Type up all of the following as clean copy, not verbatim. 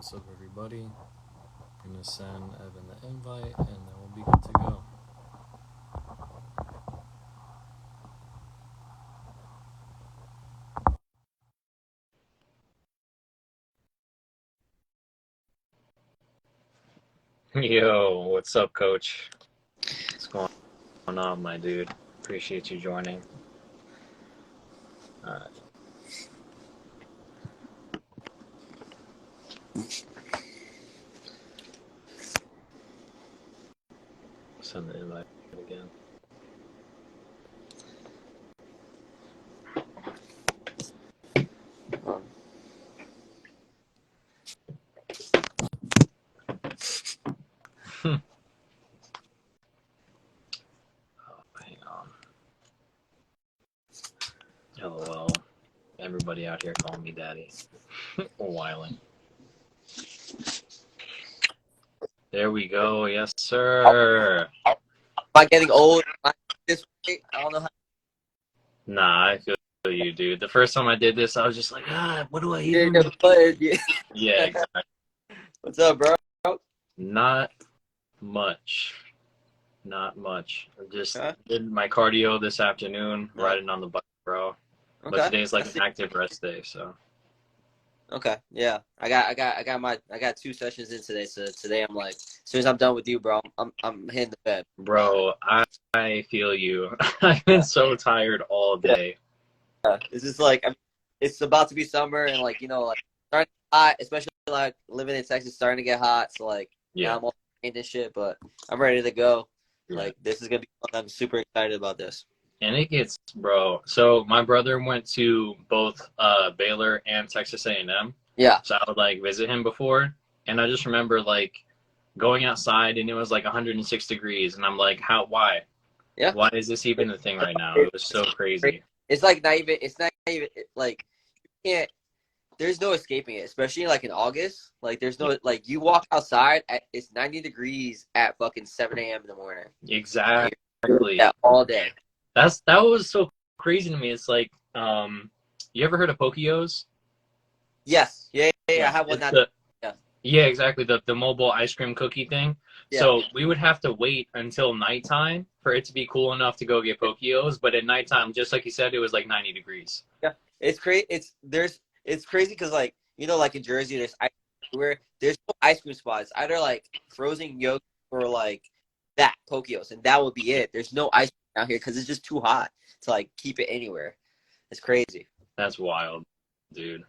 What's up, everybody? I'm gonna send Evan the invite, and then we'll be good to go. Yo, what's up, coach? What's going on, my dude? Appreciate you joining. All right. Send the invite again. Hang on. LOL. Everybody out here calling me daddy. Whiling. There we go. Yes, sir. Am I getting old this way? I don't know how. Nah, I feel you, dude. The first time I did this, I was just like, what do I even Yeah, do? Yeah, exactly. What's up, bro? Not much. Not much. I just Huh? did my cardio this afternoon, No. riding on the bike, bro. But Okay. today's like an active rest day, so. Okay. Yeah. I got 2 sessions in today. So today I'm like, as soon as I'm done with you, bro, I'm hitting the bed. Bro, I feel you. I've been so tired all Yeah. day. It's just like it's about to be summer and like like starting to get hot, especially like living in Texas, starting to get hot. So like now Yeah, I'm all drained and shit, but I'm ready to go. yeah. Like this is gonna be fun. I'm super excited about this. And it gets, bro. So my brother went to both Baylor and Texas A&M. Yeah. So I would like visit him before, and I just remember like going outside and it was like 106 degrees, and I'm like, why? Yeah. Why is this even a thing right now? It was so crazy. It's like not even. It's not even like you can't. There's no escaping it, especially like in August. Like there's Yeah, no like you walk outside at it's 90 degrees at fucking 7 a.m. in the morning. And exactly. yeah, all day. That was so crazy to me. It's like, you ever heard of Pokios? Yes, yeah. I Yeah, have one it's that. the Yeah, yeah, exactly, the mobile ice cream cookie thing. yeah, So we would have to wait until nighttime for it to be cool enough to go get Pokios. But at nighttime, just like you said, it was like 90 degrees. yeah. It's crazy. It's crazy because like like in Jersey, there's ice everywhere. There's no ice cream spots. Either like frozen yogurt or like that Pokios, and that would be it. There's no ice cream out here because it's just too hot to like keep it anywhere. It's crazy. That's wild, dude.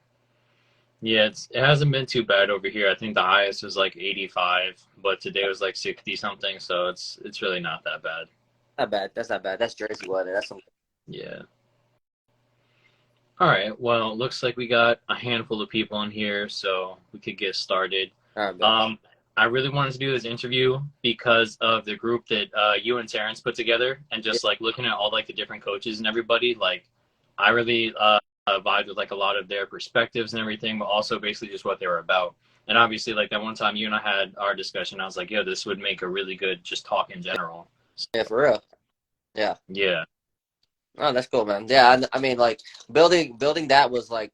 Yeah, it hasn't been too bad over here. I think the highest was like 85, but today was like 60 something. So it's really not that bad. Not bad. That's not bad. That's Jersey weather. That's some. Yeah. All right. Well, looks like we got a handful of people in here, so we could get started. All right, bet. Um, I really wanted to do this interview because of the group that you and Terrence put together, and Yeah, just like looking at all like the different coaches and everybody. Like, I really vibed with like a lot of their perspectives and everything, but also basically just what they were about. And obviously, like that one time you and I had our discussion, I was like, "Yo, this would make a really good just talk in general." yeah, for real. Yeah. Yeah, Oh, that's cool, man. Yeah, I mean, like building that was like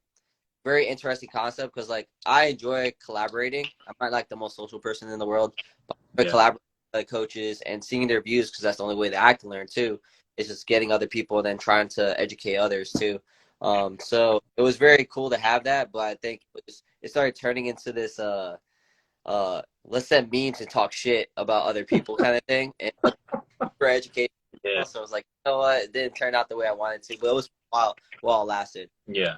very interesting concept because like I enjoy collaborating. I'm not like the most social person in the world, but yeah, collaborating with like, coaches and seeing their views because that's the only way that I can learn too. Is just getting other people and then trying to educate others too. So it was very cool to have that, but I think it started turning into this let's send memes and talk shit about other people kind of thing and for education. yeah, So I was like, you know what? It didn't turn out the way I wanted to, but it was while it lasted. yeah.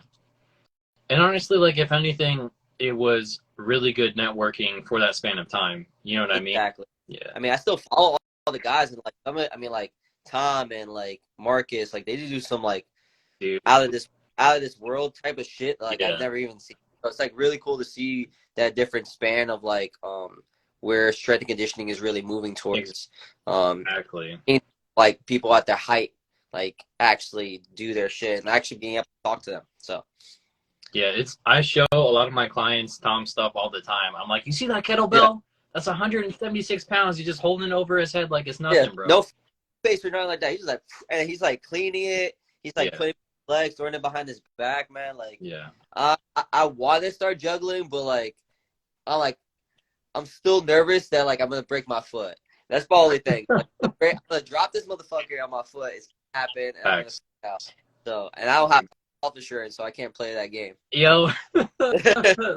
And honestly, like if anything, it was really good networking for that span of time. You know what I mean? Exactly. Yeah, I mean, I still follow all the guys and like I mean, like Tom and like Marcus, like they do some like dude. out of this world type of shit. Like I've Yeah, never even seen. So it's like really cool to see that different span of like where strength and conditioning is really moving towards. exactly. Seeing, like people at their height, like actually do their shit and actually being able to talk to them. So Yeah, I show a lot of my clients Tom stuff all the time. I'm like, you see that yeah, kettlebell? That's 176 pounds. He's just holding it over his head like it's yeah, nothing, bro. no face or nothing like that. He's just like, and he's like cleaning it. He's like Yeah, putting his legs, throwing it behind his back, man. Like, yeah, I want to start juggling, but like, I'm still nervous that like I'm gonna break my foot. That's the only thing. Like, I'm gonna drop this motherfucker on my foot. It's gonna happen, and I'm gonna Facts. freak out. So, and I don't have health insurance, so I can't play that game. Yo,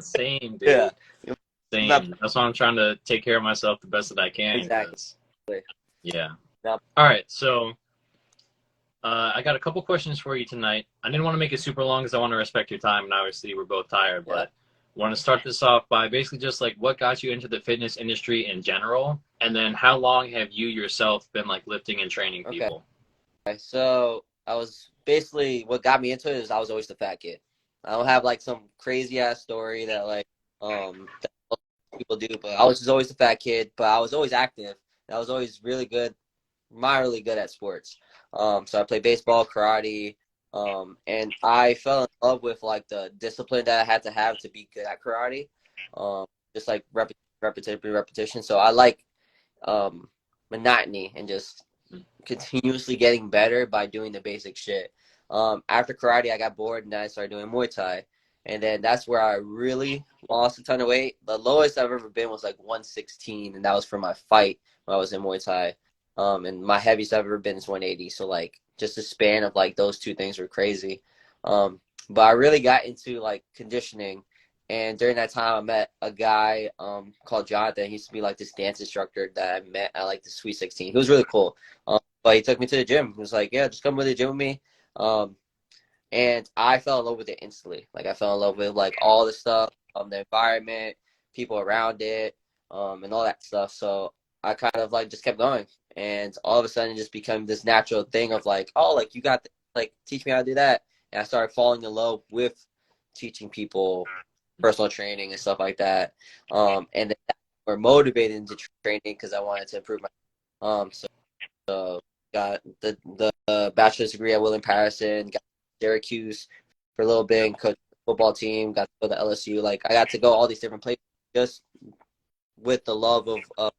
same, Yeah, dude. I'm not Same. That's why I'm trying to take care of myself the best that I can. exactly. 'Cause, yeah. No. All right. So I got a couple questions for you tonight. I didn't want to make it super long because I want to respect your time, and obviously we're both tired. Yeah. But I want to start this off by basically just like what got you into the fitness industry in general, and then how long have you yourself been like lifting and training people? Okay, so I was basically what got me into it is I was always the fat kid. I don't have like some crazy ass story that like that people do, but I was just always the fat kid. But I was always active. And I was always really good, moderately good at sports. So I played baseball, karate, and I fell in love with like the discipline that I had to have to be good at karate. Just like repetition. So I like monotony and just continuously getting better by doing the basic shit. After karate, I got bored and then I started doing Muay Thai. And then that's where I really lost a ton of weight. The lowest I've ever been was like 116, and that was for my fight when I was in Muay Thai. And my heaviest I've ever been is 180. So like just the span of like those two things were crazy. But I really got into like conditioning. And during that time, I met a guy called Jonathan. He used to be like this dance instructor that I met at like the Sweet 16. He was really cool. But he took me to the gym. He was like, yeah, just come to the gym with me. And I fell in love with it instantly. Like I fell in love with like all the stuff, the environment, people around it, and all that stuff. So I kind of like just kept going. And all of a sudden it just became this natural thing of like, oh, like you got like teach me how to do that. And I started falling in love with teaching people personal training and stuff like that. And then we're motivated into training because I wanted to improve my so got the bachelor's degree at William Patterson, got Syracuse for a little bit, and coached the football team, got to go to LSU. Like I got to go all these different places just with the love of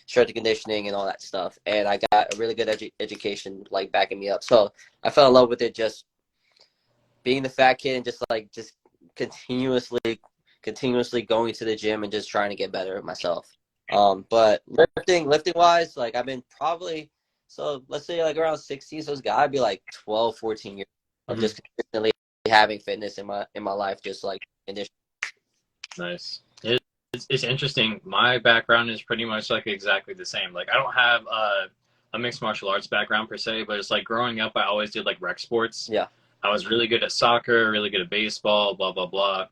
strength and conditioning and all that stuff. And I got a really good education like backing me up. So I fell in love with it just being the fat kid and just continuously going to the gym and just trying to get better at myself. But lifting wise, like I've been probably, so let's say like around 16, so it's gotta be like 12, 14 years of just consistently having fitness in my life, just like conditioning. Nice. It's interesting. My background is pretty much like exactly the same. Like I don't have a mixed martial arts background per se, but it's like growing up, I always did like rec sports. Yeah. I was really good at soccer, really good at baseball, blah, blah, blah.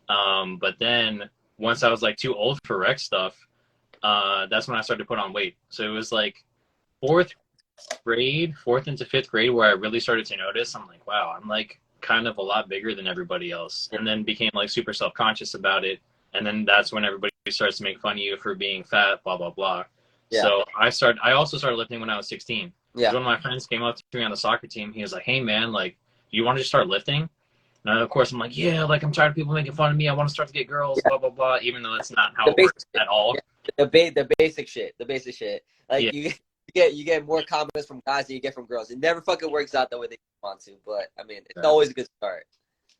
But then once I was like too old for rec stuff, that's when I started to put on weight. So it was like fourth into fifth grade where I really started to notice. I'm like, wow, I'm like kind of a lot bigger than everybody else. And then became like super self-conscious about it. And then that's when everybody starts to make fun of you for being fat, blah, blah, blah. Yeah. So I also started lifting when I was 16. Yeah. One of my friends came up to me on the soccer team. He was like, hey man, like, you want to just start lifting? And of course I'm like, yeah, like I'm tired of people making fun of me. I want to start to get girls, blah, blah, blah, even though that's not how it works at all. Yeah. The basic shit. Like you get more compliments from guys than you get from girls. It never fucking works out the way they want to, but I mean, it's always a good start.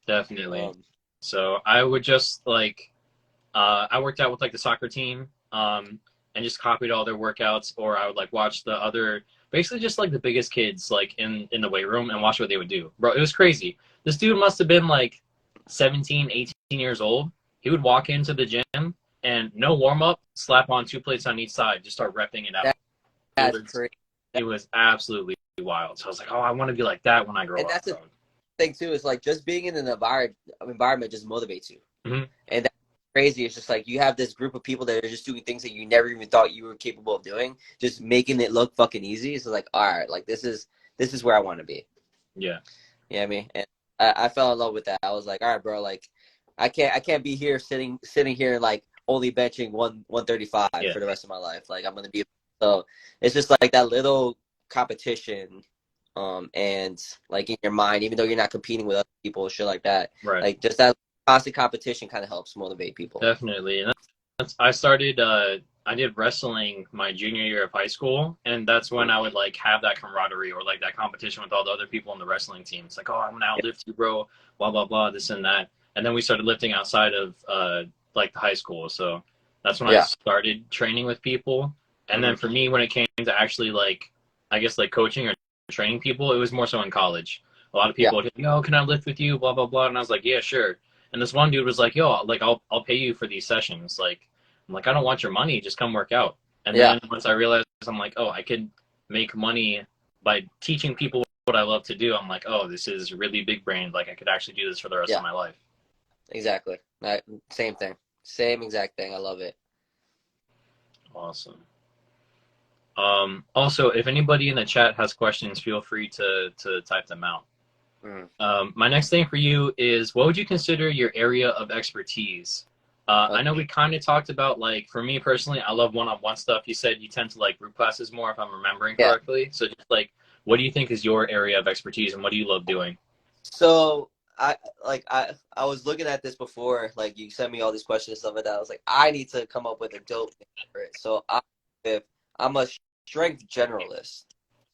Definitely. So I would just like, I worked out with like the soccer team, and just copied all their workouts, or I would like watch the other, basically just like the biggest kids like in the weight room and watch what they would do. Bro, it was crazy. This dude must have been like 17, 18 years old. He would walk into the gym and no warm up, slap on 2 plates on each side, just start repping it out. That's crazy. It was absolutely wild. So I was like, oh, I want to be like that when I grow up. That's the thing too, is like just being in an environment just motivates you. Mm-hmm. And that's crazy. It's just like you have this group of people that are just doing things that you never even thought you were capable of doing, just making it look fucking easy. So like, all right, like this is where I want to be. Yeah. You know what I mean? And I fell in love with that. I was like, all right, bro, like I can't be here sitting here like only benching 135 for the rest of my life. Like I'm gonna be, so it's just like that little competition, and like in your mind, even though you're not competing with other people, shit like that. Right. Like just that constant competition kind of helps motivate people. Definitely. And I started, I did wrestling my junior year of high school, and that's when I would like have that camaraderie or like that competition with all the other people on the wrestling team. It's like, oh, I'm gonna outlift you, bro, blah, blah, blah, this and that. and then we started lifting outside of like the high school. So that's when I Yeah. started training with people. And then Mhm. for me, when it came to actually like, I guess like coaching or training people, it was more so in college. A lot of Yeah. people would hit me, "Yo, can I lift with you?" Blah blah blah, and I was like, "Yeah, sure." And this one dude was like, "Yo, like I'll pay you for these sessions." Like, I'm like, "I don't want your money, just come work out." And Yeah. then once I realized, I'm like, "Oh, I could make money by teaching people what I love to do." I'm like, "Oh, this is really big brain. Like, I could actually do this for the rest Yeah. of my life." Exactly. Same thing. Same exact thing. I love it. Awesome. Also, if anybody in the chat has questions, feel free to type them out. Mm. My next thing for you is, what would you consider your area of expertise? I Okay. know we kind of talked about, like, for me personally, I love one-on-one stuff. You said you tend to like group classes more, if I'm remembering Yeah. correctly. So just like, what do you think is your area of expertise, and what do you love doing? So I was looking at this before, like you sent me all these questions and stuff like that. I was like, I need to come up with a dope name for it. So I'm a strength generalist.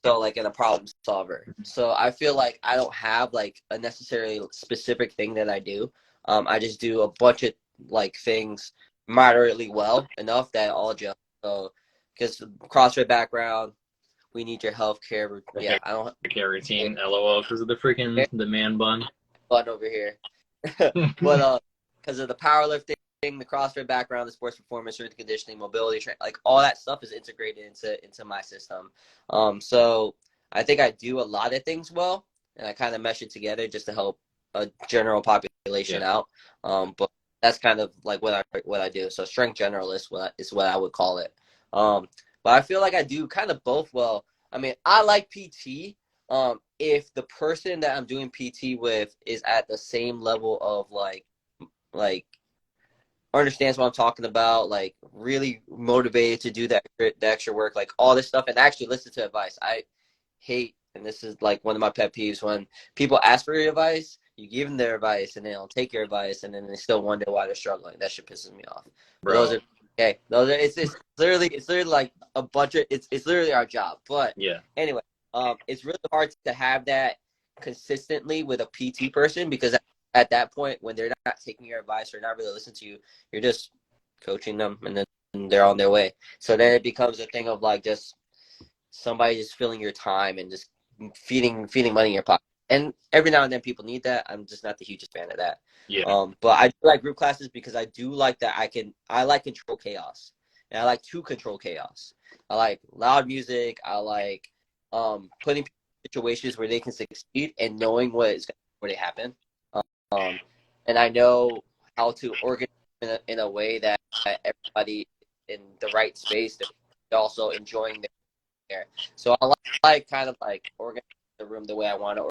So like in a problem solver. So I feel like I don't have like a necessarily specific thing that I do. I just do a bunch of like things moderately well enough that all gel. So because CrossFit background, we need your healthcare. The Yeah, hair I don't care routine, LOL, because of the freaking the man bun. fun over here. But because of the powerlifting, the CrossFit background, the sports performance, strength conditioning, mobility, like all that stuff is integrated into my system. So I think I do a lot of things well, and I kind of mesh it together just to help a general population Yeah. out. But that's kind of like what I do. So strength generalist is what I would call it. But I feel like I do kind of both well. I mean, I like PT, if the person that I'm doing PT with is at the same level of like understands what I'm talking about, like really motivated to do the extra work, like all this stuff, and actually listen to advice. I hate, and this is like one of my pet peeves, when people ask for your advice, you give them their advice, and they don't take your advice, and then they still wonder why they're struggling. That shit pisses me off. But those Bro. are okay. Those are it's literally like a bunch of it's literally our job. But Yeah. anyway, it's really hard to have that consistently with a PT person, because at that point, when they're not taking your advice or not really listening to you, you're just coaching them, and then they're on their way. So then it becomes a thing of like just somebody just filling your time and just feeding money in your pocket. And every now and then people need that. I'm just not the hugest fan of that. Yeah. But I do like group classes because I do like that I like control chaos. And I like to control chaos. I like loud music. I like putting people in situations where they can succeed and knowing what is going to happen. Um, and I know how to organize in a way that everybody in the right space, they're also enjoying there. So I like kind of like organizing the room the way I want to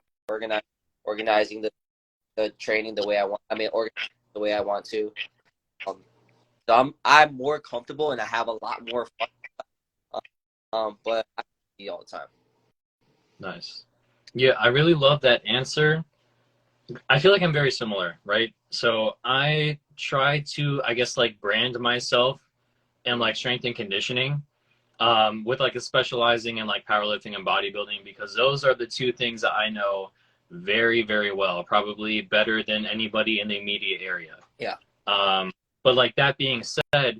organizing the training the way I want. I mean, organizing the way I want to. So I'm more comfortable and I have a lot more fun. But I see all the time. Nice. Yeah, I really love that answer. I feel like I'm very similar, right? So I try to, I guess, like brand myself and like strength and conditioning, with like a specializing in like powerlifting and bodybuilding, because those are the two things that I know very, very well, probably better than anybody in the immediate area. Yeah. But like that being said,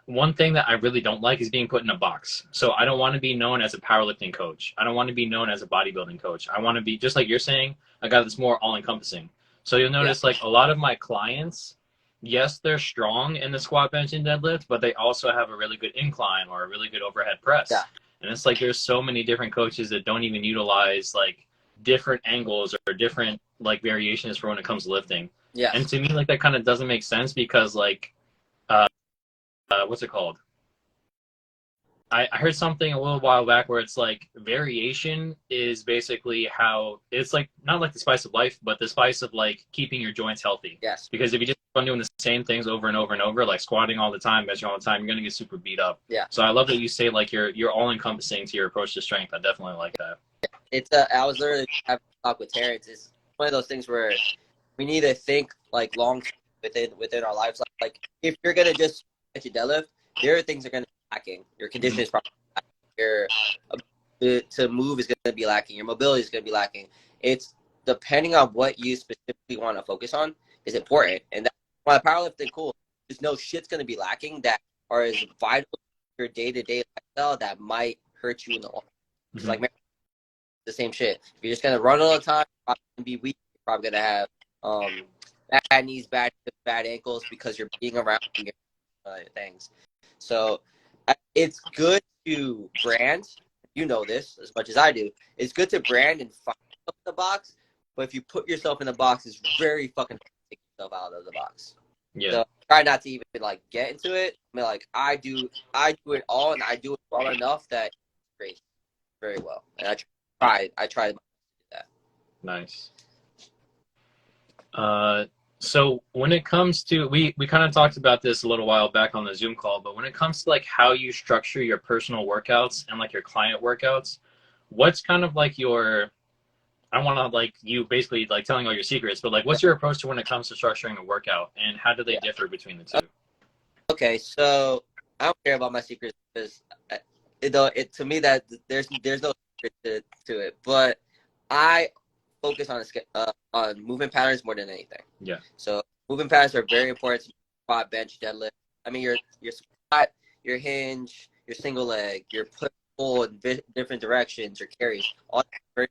one thing that I really don't like is being put in a box. So I don't want to be known as a powerlifting coach. I don't want to be known as a bodybuilding coach. I want to be, just like you're saying, a guy that's more all encompassing. So you'll notice like a lot of my clients, yes, they're strong in the squat, bench, and deadlift, but they also have a really good incline or a really good overhead press. Yeah. And it's like there's so many different coaches that don't even utilize like different angles or different like variations for when it comes to lifting. Yes. And to me, like that kind of doesn't make sense, because like what's it called? I heard something a little while back where it's like variation is basically how it's like not like the spice of life, but the spice of like keeping your joints healthy. Yes. Because if you just keep on doing the same things over and over and over, like squatting all the time, benching all the time, you're gonna get super beat up. Yeah. So I love that you say like you're all encompassing to your approach to strength. I definitely like that. It's I was literally having a talk with Terrence. It's one of those things where we need to think like long within our lives. Like if you're gonna just get your deadlift, there are things that are gonna be lacking. Your condition is probably lacking. Your ability to move is gonna be lacking. Your mobility is gonna be lacking. It's depending on what you specifically we want to focus on is important. And that's why powerlifting, cool. There's no shit's going to be lacking that are as vital to your day-to-day lifestyle that might hurt you in the long run. It's like the same shit. If you're just going to run all the time, you're probably going to be weak. You're probably going to have bad knees, bad ankles because you're being around things. So it's good to brand. You know this as much as I do. It's good to brand and find yourself in the box, but if you put yourself in the box, it's very fucking hard to take yourself out of the box. Yeah. So try not to even like get into it. I mean, like I do it all, and I do it well enough that it's great, very well. And I try to do that. Nice. So when it comes to, we kind of talked about this a little while back on the Zoom call, but when it comes to like how you structure your personal workouts and like your client workouts, what's kind of like your, I want to like you basically like telling all your secrets, but like what's your approach to when it comes to structuring a workout, and how do they differ between the two? Okay, so I don't care about my secrets because to me that there's no secret to it, but I focus on movement patterns more than anything. Yeah. So movement patterns are very important to squat, bench, deadlift. I mean, your squat, your hinge, your single leg, your pull in different directions, your carries, all very.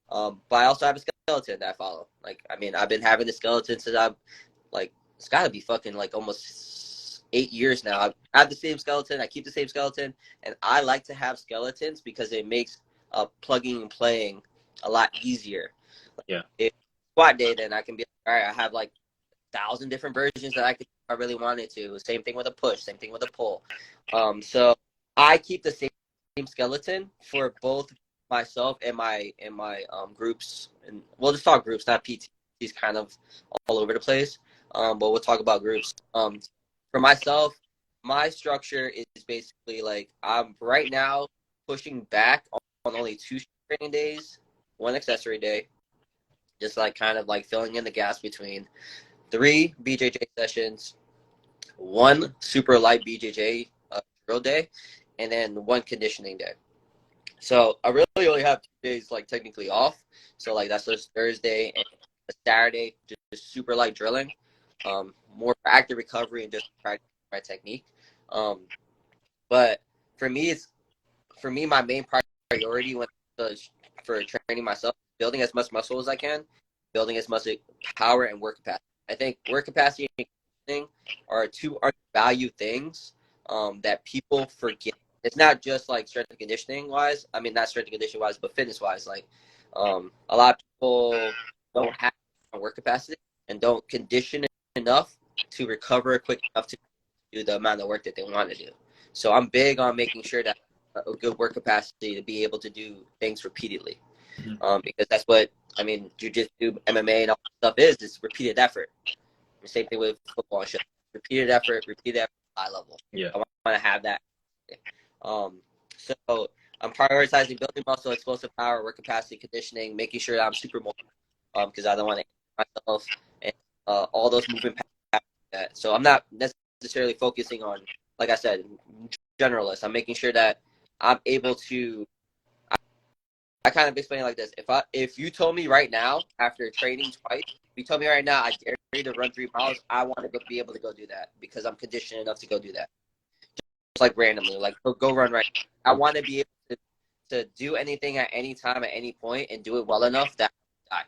But I also have a skeleton that I follow. Like, I mean, I've been having the skeleton since I'm like, it's got to be fucking like almost 8 years now. I have the same skeleton. I keep the same skeleton, and I like to have skeletons because it makes plugging and playing a lot easier. Yeah. If squat day, then I can be all right. I have like 1,000 different versions that I could if I really wanted to. Same thing with a push. Same thing with a pull. So I keep the same skeleton for both myself and my groups. And we'll just talk groups, not PT. He's kind of all over the place. But we'll talk about groups. For myself, my structure is basically like I'm right now pushing back on only 2 training days, 1 accessory day, just like kind of like filling in the gaps between 3 BJJ sessions, 1 super light BJJ drill day, and then 1 conditioning day. So I really only have 2 days like technically off. So like that's just Thursday and Saturday, just super light drilling, more for active recovery and just practice my technique. But for me, my main priority for training myself, building as much muscle as I can, building as much power and work capacity. I think work capacity and conditioning are 2 undervalued things that people forget. It's not just like strength and conditioning wise. I mean, not strength and conditioning wise, but fitness wise. Like a lot of people don't have work capacity and don't condition enough to recover quick enough to do the amount of work that they want to do. So I'm big on making sure that a good work capacity to be able to do things repeatedly. Because that's what, I mean, jiu-jitsu, MMA, and all that stuff is repeated effort. The same thing with football and shit. Repeated effort, high level. Yeah. I want to have that. So I'm prioritizing building muscle, explosive power, work capacity, conditioning, making sure that I'm super mobile because I don't want to injure myself and all those movement patterns. So I'm not necessarily focusing on, like I said, generalist. I'm making sure that I'm able to. I kind of explain it like this: if you told me right now after training twice, if you told me right now I dare you to run 3 miles, I want to be able to go do that because I'm conditioned enough to go do that. Just like randomly, like go run right now. I want to be able to do anything at any time, at any point, and do it well enough that I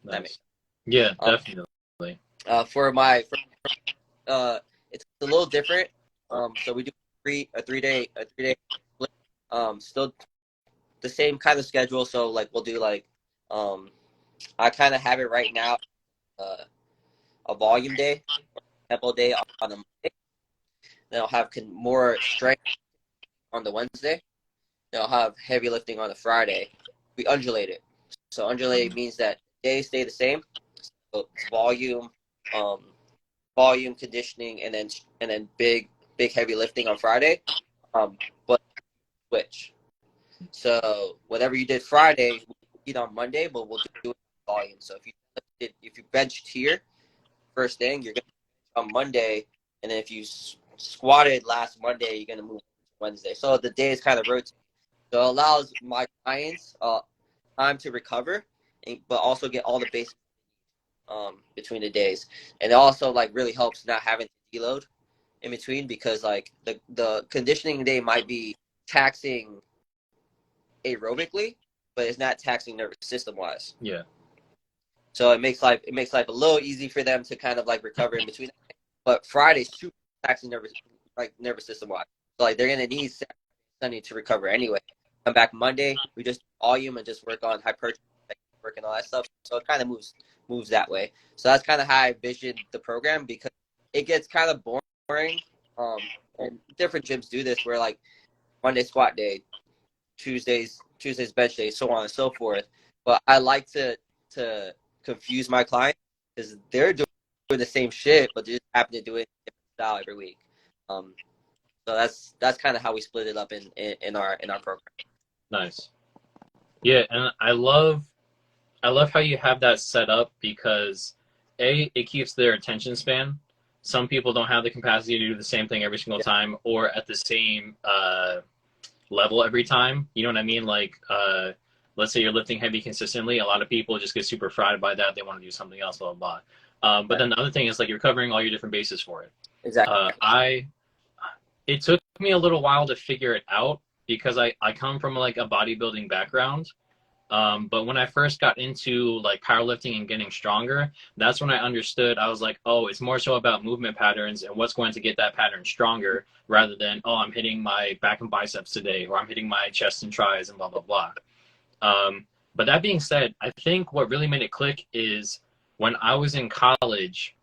die. Nice. Yeah, definitely. It's a little different. So we do a three day split. Still the same kind of schedule. So like we'll do like I kind of have it right now. A volume day, tempo day on the Monday. Then I'll have more strength on the Wednesday. Then I'll have heavy lifting on the Friday. We undulate it. So undulate means that days stay the same. So it's volume, conditioning, and then big heavy lifting on Friday. But switch. So whatever you did Friday, we'll eat on Monday, but we'll do it on volume. So if you benched here first thing, you're gonna on Monday, and then if you squatted last Monday, you're gonna move to Wednesday. So the days kind of rotate. So it allows my clients time to recover but also get all the basics between the days. And it also like really helps not having to deload in between, because like the conditioning day might be taxing aerobically, but it's not taxing nervous system wise. Yeah. So it makes life a little easy for them to kind of like recover in between. But Friday's super taxing nervous system wise. So like they're gonna need Saturday, Sunday to recover anyway. Come back Monday, we just volume and just work on hypertrophy, work and all that stuff. So it kind of moves that way. So that's kind of how I envision the program, because it gets kind of boring. And different gyms do this, where like Monday squat day, Tuesdays bench day, so on and so forth. But I like to confuse my clients, because they're doing the same shit, but they just happen to do it in a different style every week. So that's kind of how we split it up in our program. Nice. Yeah, and I love how you have that set up, because it keeps their attention span. Some people don't have the capacity to do the same thing every single time, or at the same level every time. You know what I mean? Like, let's say you're lifting heavy consistently. A lot of people just get super fried by that. They want to do something else, blah, blah, blah. But then the other thing is, like, you're covering all your different bases for it. Exactly. It took me a little while to figure it out, because I come from like a bodybuilding background. But when I first got into like powerlifting and getting stronger, that's when I understood. I was like, oh, it's more so about movement patterns and what's going to get that pattern stronger, rather than, oh, I'm hitting my back and biceps today, or I'm hitting my chest and tries and blah, blah, blah. But that being said, I think what really made it click is when I was in college,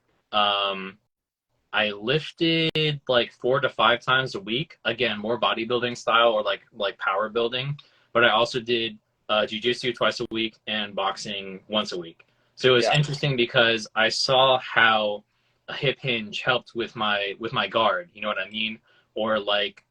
I lifted like 4 to 5 times a week. Again, more bodybuilding style, or like power building. But I also did jiu-jitsu twice a week and boxing once a week. So it was interesting, because I saw how a hip hinge helped with my guard, you know what I mean? Or like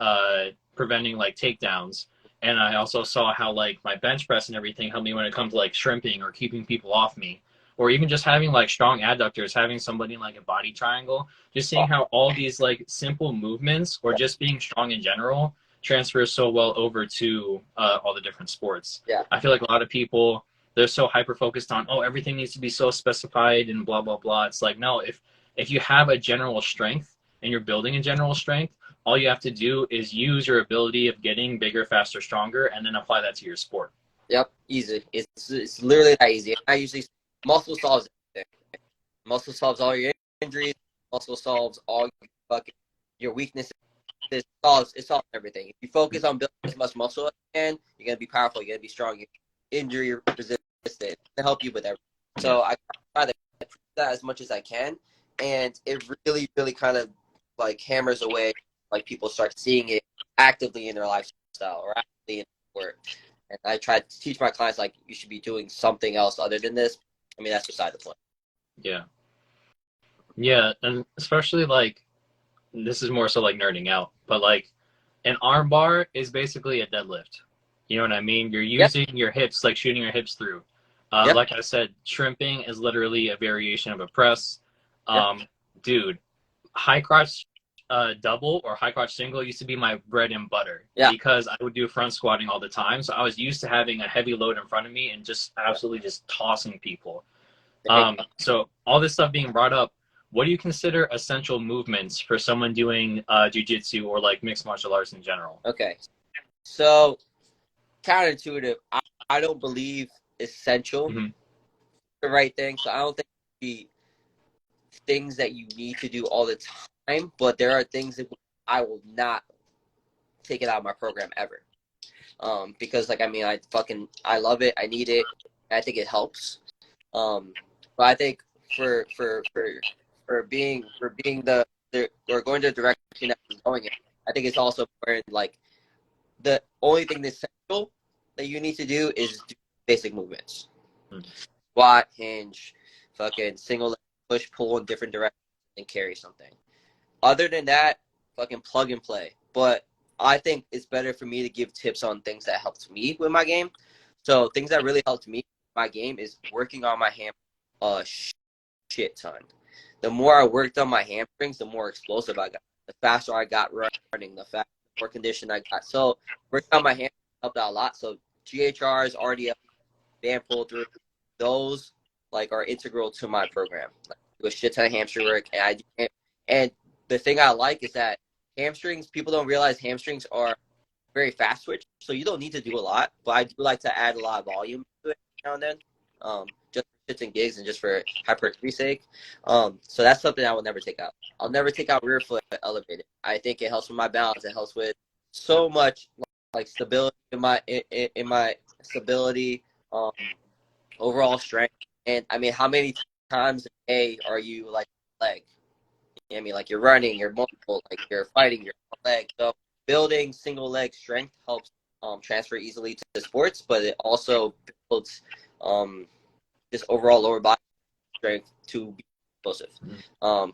preventing like takedowns. And I also saw how like my bench press and everything helped me when it comes to like shrimping or keeping people off me. Or even just having like strong adductors, having somebody in like a body triangle, just seeing how all these like simple movements, or just being strong in general, transfers so well over to all the different sports. Yeah. I feel like a lot of people, they're so hyper focused on, oh, everything needs to be so specified and blah, blah, blah. It's like, no, if you have a general strength and you're building a general strength, all you have to do is use your ability of getting bigger, faster, stronger, and then apply that to your sport. Yep, easy. It's literally that easy. I usually muscle solves everything. Muscle solves all your injuries. Muscle solves all your weaknesses. It solves everything. If you focus on building as much muscle as you can, you're gonna be powerful. You're gonna be strong. You're injury resistant. To help you with everything. So I try to prove that as much as I can, and it really, really kind of like hammers away. Like people start seeing it actively in their lifestyle or actively in work. And I try to teach my clients, like, you should be doing something else other than this. I mean, that's beside the point. Yeah. Yeah, and especially like, this is more so like nerding out, but like an arm bar is basically a deadlift. You know what I mean? You're using your hips, like shooting your hips through. Like I said, shrimping is literally a variation of a press. Dude, high crotch double or high crotch single used to be my bread and butter, because I would do front squatting all the time. So I was used to having a heavy load in front of me and just absolutely just tossing people. So all this stuff being brought up, what do you consider essential movements for someone doing jiu-jitsu or like mixed martial arts in general? Okay. So counterintuitive, I don't believe essential the right thing. So I don't think the things that you need to do all the time, but there are things that I will not take it out of my program ever. Because like, I mean, I love it. I need it. I think it helps. But I think for being the or going the direction that I'm going in, I think it's also important, like, the only thing that's essential that you need to do is do basic movements. Squat, hinge, fucking single leg push, pull in different directions, and carry something. Other than that, fucking plug and play. But I think it's better for me to give tips on things that helped me with my game. So things that really helped me with my game is working on my hamstring a shit ton. The more I worked on my hamstrings, the more explosive I got. The faster I got running, the more condition I got. So working on my hamstrings helped out a lot. So GHRs, RDL, band pull through, those like are integral to my program. Like, do a shit ton of hamstring work, and the thing I like is that hamstrings. People don't realize hamstrings are very fast twitch, so you don't need to do a lot. But I do like to add a lot of volume to it now and then, just for shits and gigs and just for hypertrophy's sake. So that's something I will never take out. I'll never take out rear foot elevated. I think it helps with my balance. It helps with so much like stability in my stability, overall strength. And I mean, how many times a day are you like leg? I mean, like you're running, you're multiple, like you're fighting, you're leg. So building single leg strength helps transfer easily to the sports, but it also builds just overall lower body strength to be explosive.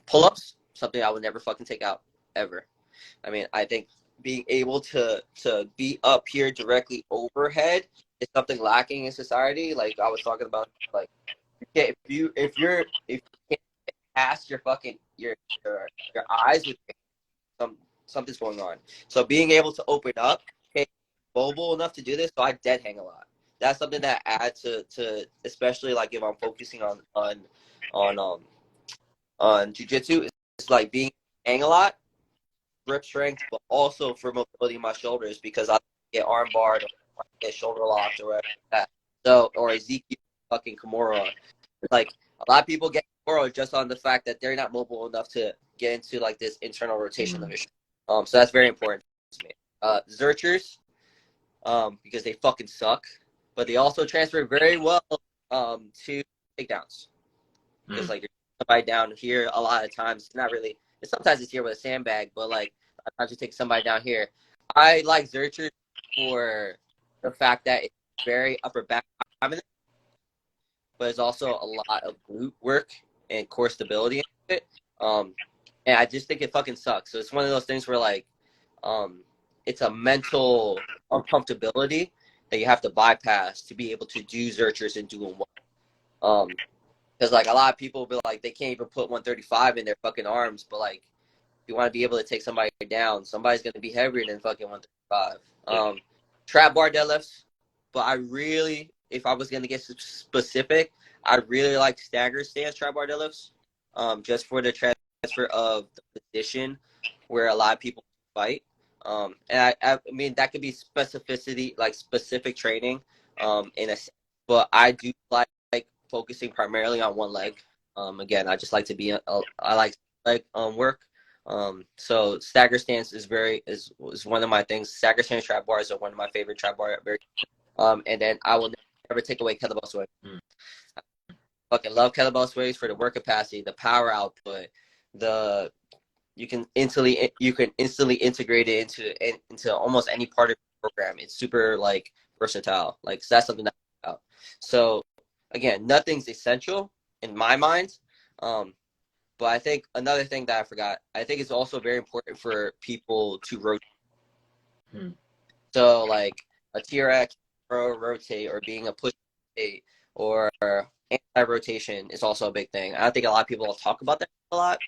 Pull-ups, something I would never fucking take out ever. I mean, I think being able to be up here directly overhead is something lacking in society. Like I was talking about, like if you can't get past your fucking your eyes with something's going on. So being able to open up, okay, mobile enough to do this, so I dead hang a lot. That's something that adds to especially like if I'm focusing on jiu-jitsu, it's like being hang a lot, grip strength, but also for mobility in my shoulders because I get arm barred or get shoulder locked or whatever like that. So or Ezekiel fucking Kimura. Like a lot of people get Kimura just on the fact that they're not mobile enough to get into like this internal rotation of issue. So that's very important to me. Zerchers, because they fucking suck, but they also transfer very well to takedowns. Because like you're somebody down here a lot of times, it's not really. Sometimes it's here with a sandbag, but like sometimes you take somebody down here. I like Zerchers for the fact that it's very upper back dominant, but it's also a lot of glute work and core stability in it. And I just think it fucking sucks. So it's one of those things where like, it's a mental uncomfortability that you have to bypass to be able to do Zerchers and do them well. Because like a lot of people be like, they can't even put 135 in their fucking arms, but like, if you want to be able to take somebody down, somebody's going to be heavier than fucking 135. Trap bar deadlifts, but I really, if I was going to get specific, I really like stagger stance trap bar deadlifts, just for the transfer of the position where a lot of people fight. And I mean, that could be specificity, like specific training, in a sense, but I do like focusing primarily on one leg. Again, I just like to be, I like leg work. So stagger stance is one of my things. Stagger stance trap bars are one of my favorite trap bar. And then I will never take away kettlebell swing. I fucking love kettlebell swings for the work capacity, the power output, you can instantly integrate it into almost any part of the program. It's super like versatile. Like so that's something that I about. So again, nothing's essential in my mind. But I think another thing that I forgot, I think it's also very important for people to rotate. So like a TRX pro rotate or being a push rotate or anti-rotation is also a big thing. I don't think a lot of people talk about that a lot.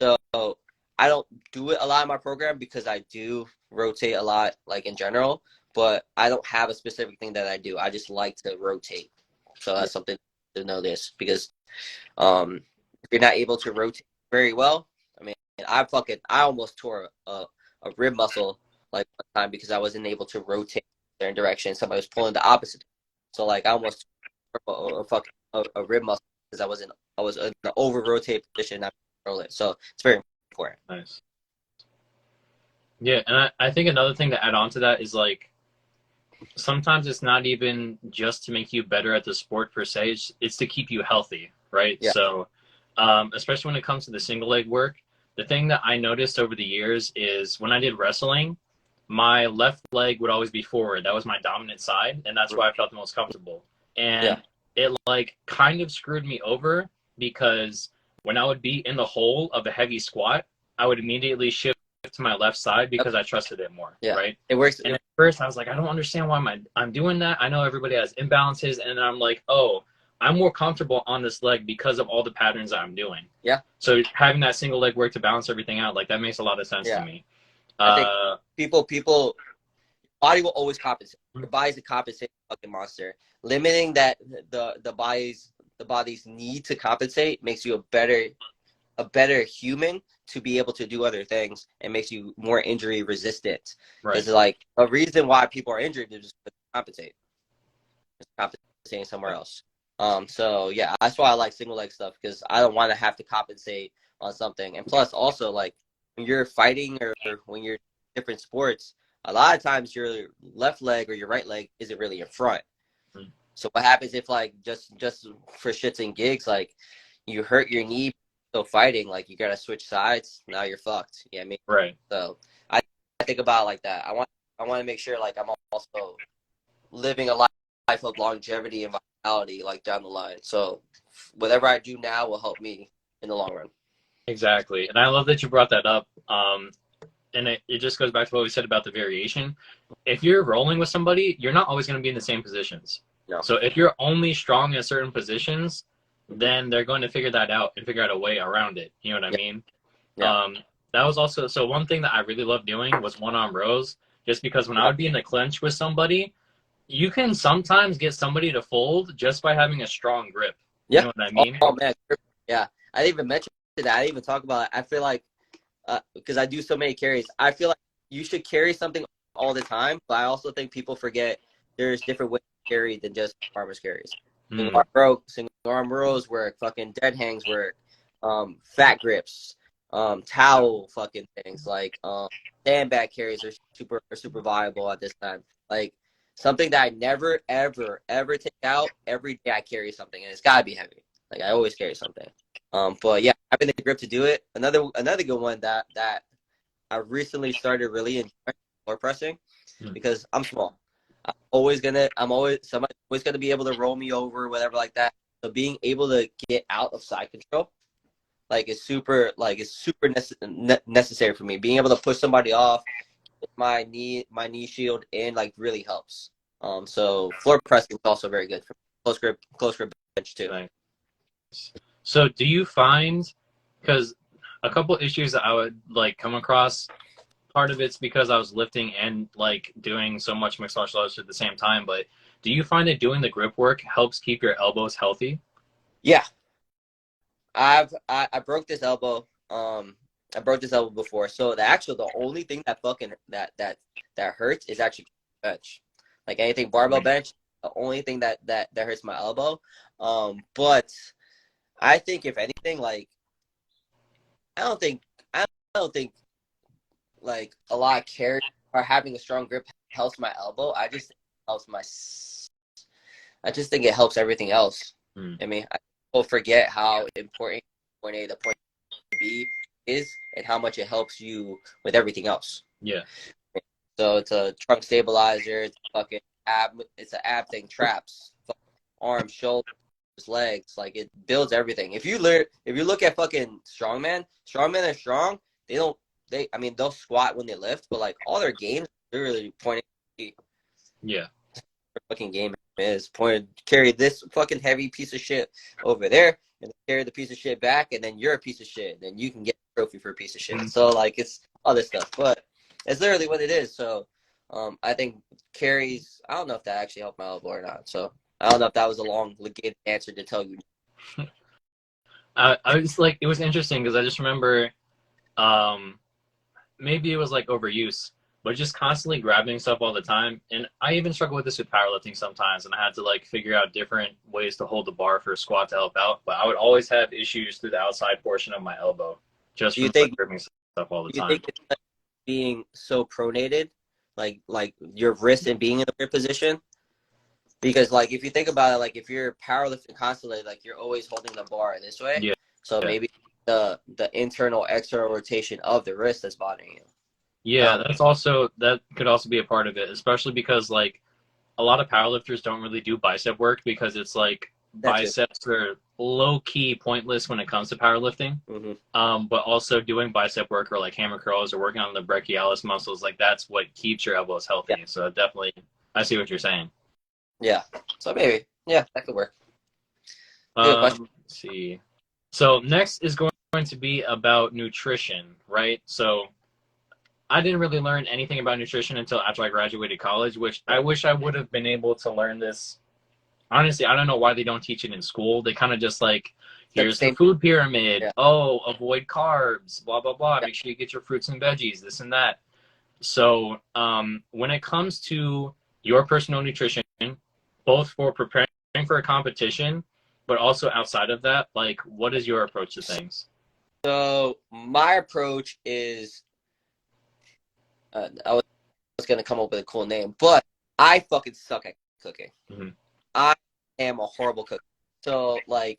So I don't do it a lot in my program because I do rotate a lot, like in general, but I don't have a specific thing that I do. I just like to rotate. So that's something to know this because if you're not able to rotate very well, I mean, I almost tore a rib muscle like one time because I wasn't able to rotate in a certain direction. Somebody was pulling the opposite. So like I almost tore a rib muscle because I was in an over rotated position and I control it. So it's very important. Nice. Yeah, and I think another thing to add on to that is like sometimes it's not even just to make you better at the sport per se. It's to keep you healthy, right? Yeah. So especially when it comes to the single leg work, the thing that I noticed over the years is when I did wrestling, my left leg would always be forward. That was my dominant side, and that's why I felt the most comfortable. And it like kind of screwed me over because when I would be in the hole of a heavy squat, I would immediately shift to my left side because I trusted it more, right? It works. And at first I was like, I don't understand why I'm doing that. I know everybody has imbalances, and then I'm like, oh, I'm more comfortable on this leg because of all the patterns that I'm doing. Yeah. So having that single leg work to balance everything out, like that makes a lot of sense to me. I think people body will always compensate. Your body's a compensating fucking monster. Limiting that the body's need to compensate makes you a better human to be able to do other things, and makes you more injury resistant. Because like a reason why people are injured is just compensate. It's compensating somewhere else. So yeah, that's why I like single leg stuff, because I don't want to have to compensate on something. And plus also, like, when you're fighting or when you're in different sports, a lot of times your left leg or your right leg isn't really in front. So what happens if, like, just for shits and gigs, like, you hurt your knee still fighting, like, you gotta switch sides, now you're fucked. You know what I mean? Right. So I think about it like that. I want to make sure, like, I'm also living a life of longevity and vitality, like, down the line. So whatever I do now will help me in the long run. Exactly. And I love that you brought that up. And it just goes back to what we said about the variation. If you're rolling with somebody, you're not always going to be in the same positions. No. So if you're only strong in certain positions, then they're going to figure that out and figure out a way around it. You know what I mean? Yeah. That was also, so one thing that I really loved doing was one-arm rows, just because when I would be in the clinch with somebody, you can sometimes get somebody to fold just by having a strong grip. You know what I mean? Oh man. Yeah. I didn't even mention that. I didn't even talk about it. I feel like, because I do so many carries, I feel like you should carry something all the time, but I also think people forget there's different ways to carry than just farmers carries. Single arm rows work, fucking dead hangs work, fat grips, towel fucking things, like sandbag carries are super viable at this time. Like, something that I never ever take out, every day I carry something, and it's gotta be heavy. Like, I always carry something. But yeah, having the grip to do it. Another good one that I recently started really enjoying, floor pressing, because I'm small. Somebody's always gonna be able to roll me over, whatever like that. So being able to get out of side control, is super necessary for me. Being able to push somebody off, my knee shield in, like, really helps. So floor pressing is also very good for close grip bench too. Right. So do you find, because a couple issues that I would, like, come across, part of it's because I was lifting and, like, doing so much mixed martial arts at the same time, but do you find that doing the grip work helps keep your elbows healthy? Yeah. I broke this elbow. I broke this elbow before. So the only thing that fucking that hurts is actually bench. Like, anything barbell bench, the only thing that hurts my elbow. But I think, if anything, like, I don't think like a lot of carry or having a strong grip helps my elbow. I just think it helps everything else. I mean, people forget how important point A to point B is, and how much it helps you with everything else. Yeah. So it's a trunk stabilizer. It's fucking it's an ab thing. Traps, arms, shoulders, legs. Like, it builds everything. If you look at fucking strongmen are strong. They'll squat when they lift, but, like, all their games, they're really pointing. Yeah. Their fucking game is pointed. Carry this fucking heavy piece of shit over there, and carry the piece of shit back, and then you're a piece of shit. Then you can get a trophy for a piece of shit. So, like, it's other stuff, but it's literally what it is. So, I think carries. I don't know if that actually helped my elbow or not. So I don't know if that was a long, legated answer to tell you. I was like, it was interesting because I just remember, maybe it was like overuse, but just constantly grabbing stuff all the time. And I even struggle with this with powerlifting sometimes, and I had to, like, figure out different ways to hold the bar for a squat to help out. But I would always have issues through the outside portion of my elbow, just from gripping stuff all the time. You think it's, like, being so pronated, like your wrist and being in a weird position? Because, like, if you think about it, like, if you're powerlifting constantly, like, you're always holding the bar this way. Yeah. So maybe the internal external rotation of the wrist is bothering you. Yeah, that could also be a part of it, especially because, like, a lot of powerlifters don't really do bicep work because it's like biceps are low key pointless when it comes to powerlifting. But also doing bicep work, or like hammer curls, or working on the brachialis muscles, like, that's what keeps your elbows healthy. Yeah. So definitely, I see what you're saying. Yeah. So maybe, that could work. Let's see. So next is going to be about nutrition, right? So I didn't really learn anything about nutrition until after I graduated college, which I wish I would have been able to learn this. Honestly, I don't know why they don't teach it in school. They kind of just like, here's the Same. food pyramid. Yeah. Oh, avoid carbs, blah, blah, blah. Yeah. Make sure you get your fruits and veggies, this and that. So when it comes to your personal nutrition, both for preparing for a competition, but also outside of that, like, what is your approach to things? So my approach is, I was going to come up with a cool name, but I fucking suck at cooking. Mm-hmm. I am a horrible cook. So like,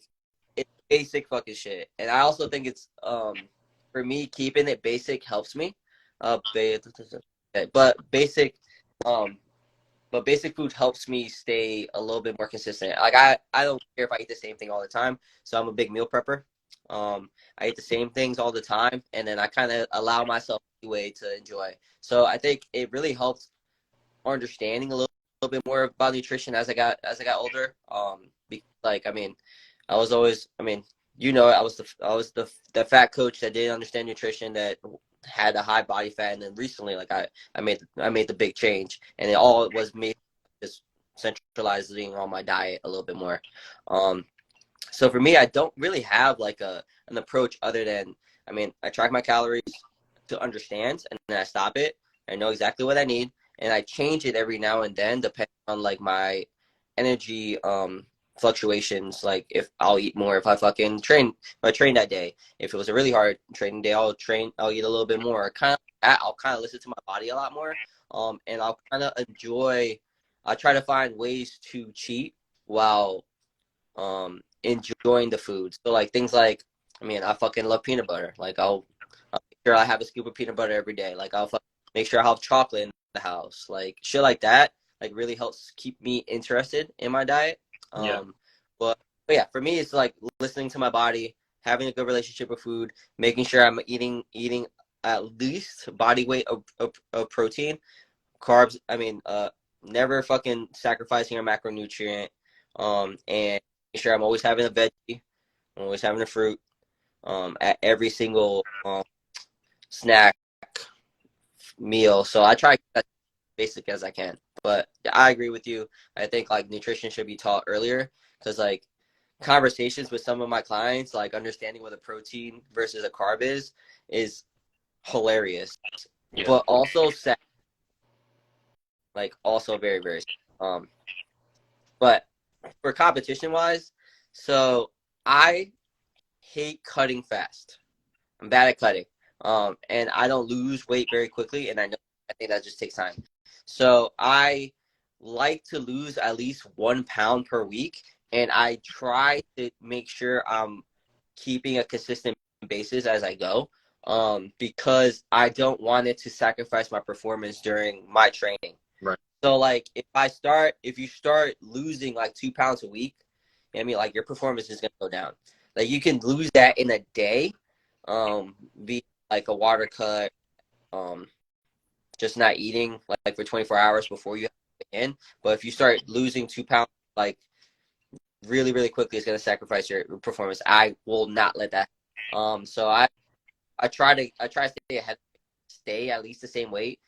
it's basic fucking shit. And I also think it's, for me, keeping it basic helps me. But basic, food helps me stay a little bit more consistent. Like I don't care if I eat the same thing all the time. So I'm a big meal prepper. I eat the same things all the time, and then I kind of allow myself a way to enjoy. So I think it really helped understanding a little bit more about nutrition as I got older. Like, I mean, I was always, I mean, you know, I was the fat coach that didn't understand nutrition, that had a high body fat, and then recently, like I made the big change, and it was me just centralizing on my diet a little bit more. So for me, I don't really have like an approach other than, I mean, I track my calories to understand, and then I stop it. I know exactly what I need, and I change it every now and then depending on like my energy fluctuations. Like if I'll eat more if I fucking train, if I train that day. If it was a really hard training day, I'll eat a little bit more. I'll kind of listen to my body a lot more. And I'll kind of I try to find ways to cheat while enjoying the food. So like things like, I mean, I fucking love peanut butter. Like I'll make sure I have a scoop of peanut butter every day. Like I'll make sure I have chocolate in the house. Like shit like that, like really helps keep me interested in my diet. Yeah. But yeah, for me, it's like listening to my body, having a good relationship with food, making sure I'm eating at least body weight of protein, carbs. I mean, never fucking sacrificing a macronutrient. And make sure I'm always having a veggie, I'm always having a fruit, at every single snack meal. So I try to keep that basic as I can. But I agree with you. I think like nutrition should be taught earlier, because like conversations with some of my clients, like understanding what a protein versus a carb is hilarious. Yeah. But also sad. Like also very, very sad. But for competition wise, so I hate cutting fast. I'm bad at cutting. And I don't lose weight very quickly, and I think that just takes time. So I like to lose at least 1 pound per week, and I try to make sure I'm keeping a consistent basis as I go, because I don't want it to sacrifice my performance during my training. Right. So like if you start losing like 2 pounds a week, I mean, like your performance is gonna go down. Like you can lose that in a day, be like a water cut, just not eating like for 24 hours before you have to begin. But if you start losing 2 pounds like really, really quickly, it's gonna sacrifice your performance. I will not let that. So I try to stay ahead, stay at least the same weight.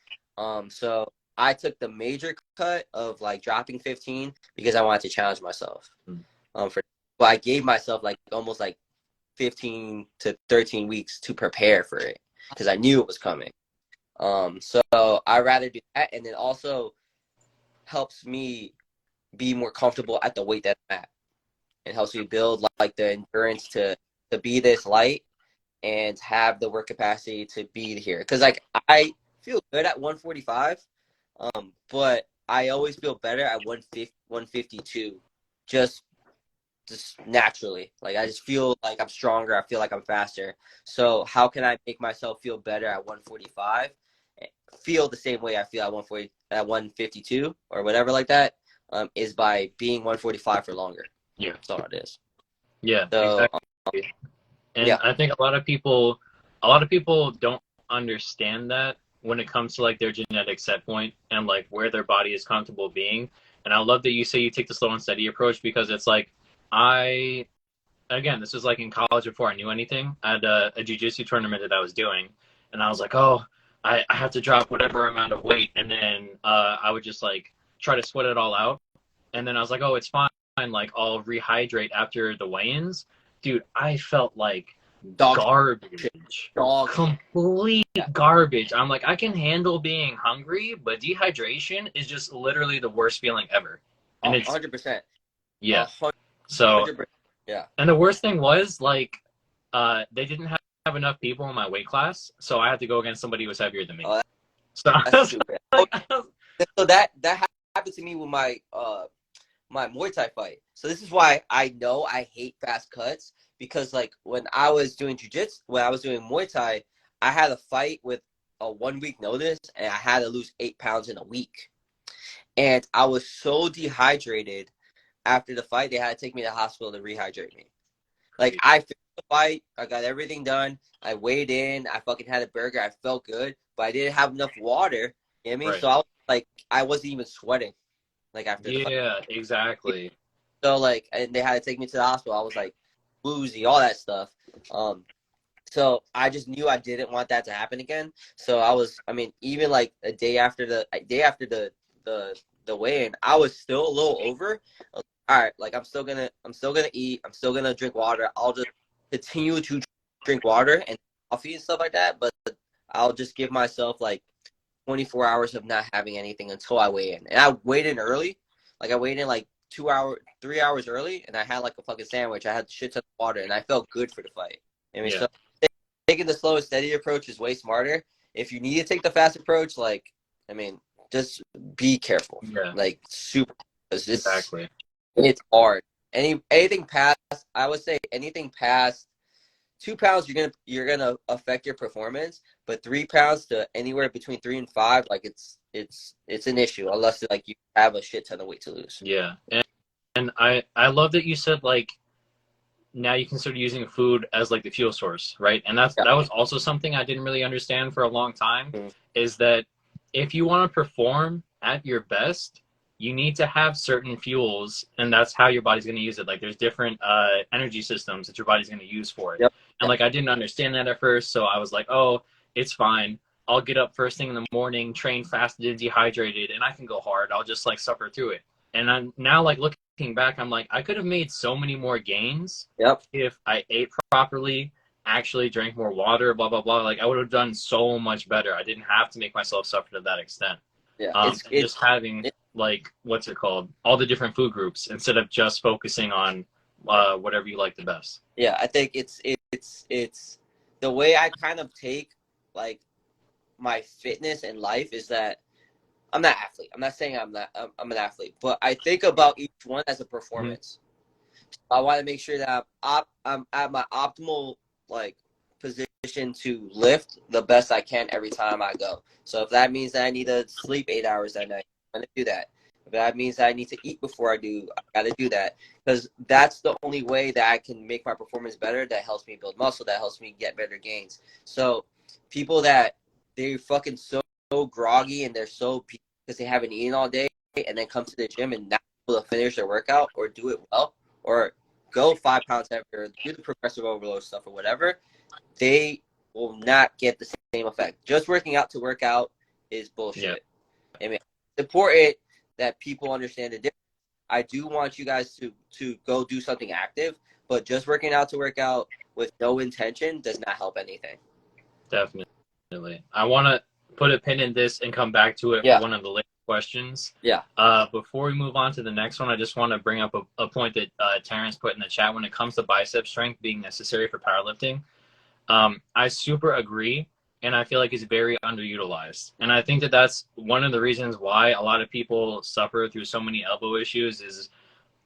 So I took the major cut of like dropping 15 because I wanted to challenge myself. But I gave myself like almost like 15 to 13 weeks to prepare for it because I knew it was coming. So I rather do that, and it also helps me be more comfortable at the weight that I'm at. It helps me build like the endurance to be this light and have the work capacity to be here. Because like I feel good at 145, but I always feel better at 150, 152, just naturally. Like I just feel like I'm stronger. I feel like I'm faster. So how can I make myself feel better at 145? Feel the same way I feel at 152 or whatever like that, is by being 145 for longer. Yeah, that's all it is. Yeah, so, exactly. And I think a lot of people don't understand that when it comes to like their genetic set point and like where their body is comfortable being. And I love that you say you take the slow and steady approach, because it's like this was like in college before I knew anything. I had a jiu-jitsu tournament that I was doing, and I was like, oh, I have to drop whatever amount of weight, and then I would just like try to sweat it all out, and then I was like, oh, it's fine. Like I'll rehydrate after the weigh-ins. Dude, I felt like Dog shit. garbage, Dog shit. complete Yeah. garbage. I'm like, I can handle being hungry, but dehydration is just literally the worst feeling ever. And it's 100%. yeah. 100%. So Yeah. and the worst thing was like, they didn't have enough people in my weight class, so I had to go against somebody who was heavier than me. Oh, So I that's was stupid. like, So that happened to me with my my Muay Thai fight. So this is why I know I hate fast cuts, because like when I was doing jiu-jitsu, when I was doing Muay Thai, I had a fight with a 1 week notice, and I had to lose 8 pounds in a week. And I was so dehydrated after the fight, they had to take me to the hospital to rehydrate me. Like I finished the fight, I got everything done, I weighed in, I fucking had a burger, I felt good, but I didn't have enough water. You know what I mean? right. So I was like, I wasn't even sweating. Like after the fight. Yeah, exactly. So like, and they had to take me to the hospital. I was like woozy, all that stuff. So I just knew I didn't want that to happen again. So I mean, even like a day after the weigh-in, I was still a little over. All right, like I'm still gonna eat. I'm still gonna drink water. I'll just continue to drink water and coffee and stuff like that. But I'll just give myself like 24 hours of not having anything until I weigh in. And I weighed in early. Like I weighed in like 3 hours early, and I had like a fucking sandwich. I had shit ton of water, and I felt good for the fight. I mean, Yeah. so taking the slow and steady approach is way smarter. If you need to take the fast approach, like, I mean, just be careful. Yeah. Like super. Exactly. It's hard. Anything past, I would say anything past 2 pounds, you're gonna affect your performance. But 3 pounds to anywhere between 3 and 5, like it's an issue unless like you have a shit ton of weight to lose. Yeah. And I love that you said like now you can start using food as like the fuel source, right? And that was also something I didn't really understand for a long time, is that if you want to perform at your best, you need to have certain fuels, and that's how your body's going to use it. Like there's different energy systems that your body's going to use for it. Yep. And like I didn't understand that at first, so I was like, oh, it's fine. I'll get up first thing in the morning, train fasted and dehydrated, and I can go hard. I'll just like suffer through it. And I'm now like looking back, I'm like, I could have made so many more gains if I ate properly, actually drank more water, blah, blah, blah. Like I would have done so much better. I didn't have to make myself suffer to that extent. Yeah. Just having like, what's it called? All the different food groups instead of just focusing on whatever you like the best. Yeah. I think it's the way I kind of take like my fitness and life is that I'm not an athlete. I'm not saying I'm an athlete, but I think about each one as a performance. Mm-hmm. I want to make sure that I'm at my optimal like position to lift the best I can every time I go. So if that means that I need to sleep 8 hours that night, I'm gonna do that. If that means that I need to eat before I do, I gotta do that, because that's the only way that I can make my performance better. That helps me build muscle. That helps me get better gains. So people that they're fucking so groggy and they're so because they haven't eaten all day and then come to the gym and not able to finish their workout or do it well or go 5 pounds heavier or do the progressive overload stuff or whatever, they will not get the same effect. Just working out to work out is bullshit. Yeah. I mean, it's important that people understand the difference. I do want you guys to go do something active, but just working out to work out with no intention does not help anything. Definitely. I want to put a pin in this and come back to it for one of the later questions. Yeah. Before we move on to the next one, I just want to bring up a point that Terrence put in the chat when it comes to bicep strength being necessary for powerlifting. I super agree, and I feel like it's very underutilized. And I think that that's one of the reasons why a lot of people suffer through so many elbow issues is,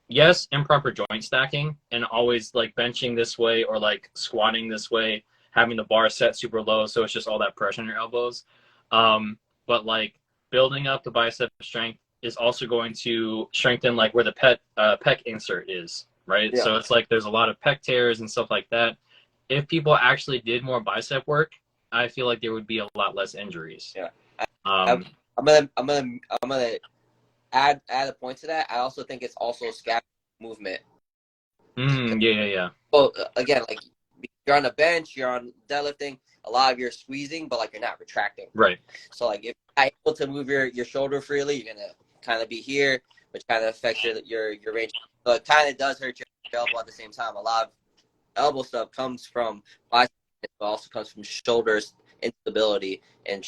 yes, improper joint stacking and always like benching this way or like squatting this way, having the bar set super low, so it's just all that pressure on your elbows. But like building up the bicep strength is also going to strengthen like where the pec insert is, right? Yeah. So it's like there's a lot of pec tears and stuff like that. If people actually did more bicep work, I feel like there would be a lot less injuries. Yeah. I'm gonna add a point to that. I also think it's also scap movement. Yeah. Well, again, like you're on the bench, you're on deadlifting, a lot of you're squeezing, but like you're not retracting. Right. So like if you're able to move your shoulder freely, you're gonna kind of be here, which kind of affects your range. So it kind of does hurt your elbow at the same time. A lot of elbow stuff comes from biceps, but also comes from shoulders instability and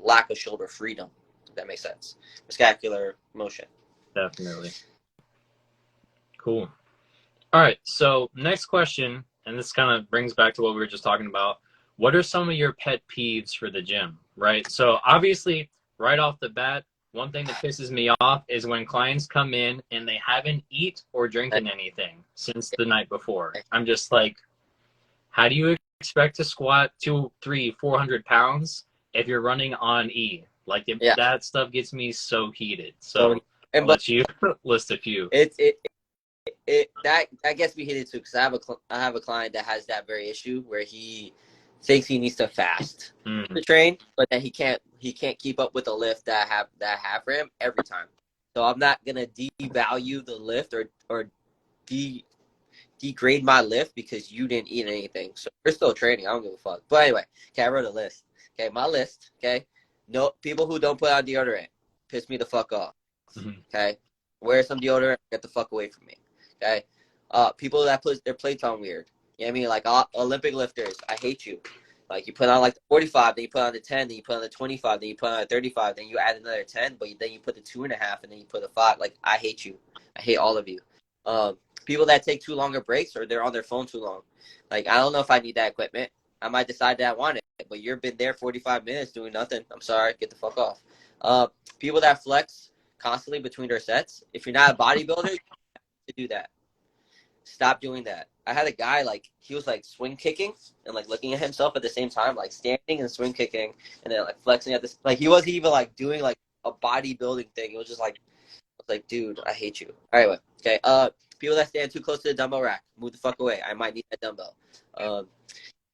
lack of shoulder freedom. If that makes sense. Scapular motion. Definitely. Cool. All right. So next question, and this kind of brings back to what we were just talking about. What are some of your pet peeves for the gym, right? So obviously, right off the bat, one thing that pisses me off is when clients come in and they haven't eat or drinking anything since the night before. I'm just like, how do you expect to squat 200, 300, 400 pounds if you're running on E? Like that stuff gets me so heated. So I'll let you list a few. That gets me heated too, because I have a client that has that very issue where he thinks he needs to fast to train, but that he can't keep up with the lift that I have for him every time. So I'm not gonna devalue the lift or degrade my lift because you didn't eat anything. So we're still training. I don't give a fuck. But anyway, I wrote a list. Okay, my list. Okay, no people who don't put on deodorant piss me the fuck off. Okay, wear some deodorant. Get the fuck away from me. Okay, people that put their plates on weird. You know what I mean? Like Olympic lifters, I hate you. Like you put on like the 45, then you put on the 10, then you put on the 25, then you put on the 35, then you add another 10, but then you put the 2.5, and then you put the 5. Like I hate you. I hate all of you. People that take too longer breaks or they're on their phone too long. Like I don't know if I need that equipment. I might decide that I want it, but you've been there 45 minutes doing nothing. I'm sorry, get the fuck off. People that flex constantly between their sets. If you're not a bodybuilder, you have to do that. Stop doing that. I had a guy, like, he was, like, swing kicking and, like, looking at himself at the same time, like, standing and swing kicking and then, like, flexing at this. Like, he wasn't even, like, doing, like, a bodybuilding thing. It was just, like, I was like, dude, I hate you. Anyway, okay. People that stand too close to the dumbbell rack, move the fuck away. I might need that dumbbell.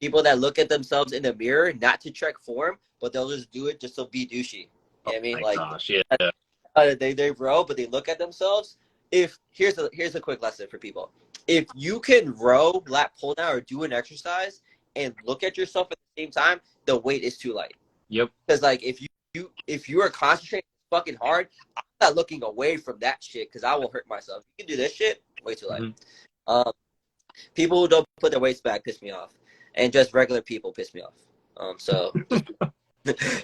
People that look at themselves in the mirror, not to check form, but they'll just do it just to be douchey. You know what I mean? My Like, gosh, yeah. They row, but they look at themselves. Here's a quick lesson for people. If you can row, lat pull down, or do an exercise and look at yourself at the same time, the weight is too light. Yep. Because like if you are concentrating fucking hard, I'm not looking away from that shit because I will hurt myself. You can do this shit, way too light. People who don't put their weights back piss me off, and just regular people piss me off. So that's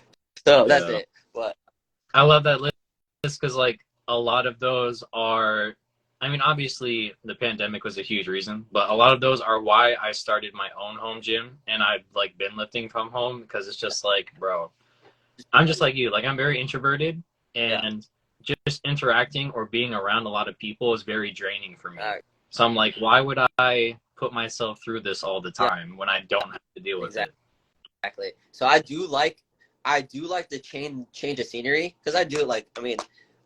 it. But I love that list because like a lot of those are. I mean, obviously, the pandemic was a huge reason, but a lot of those are why I started my own home gym, and I've, like, been lifting from home because it's just like, bro, I'm just like you. Like, I'm very introverted, and just interacting or being around a lot of people is very draining for me. So I'm like, why would I put myself through this all the time when I don't have to deal with it? Exactly. So I do like the change of scenery because I do, like, I mean,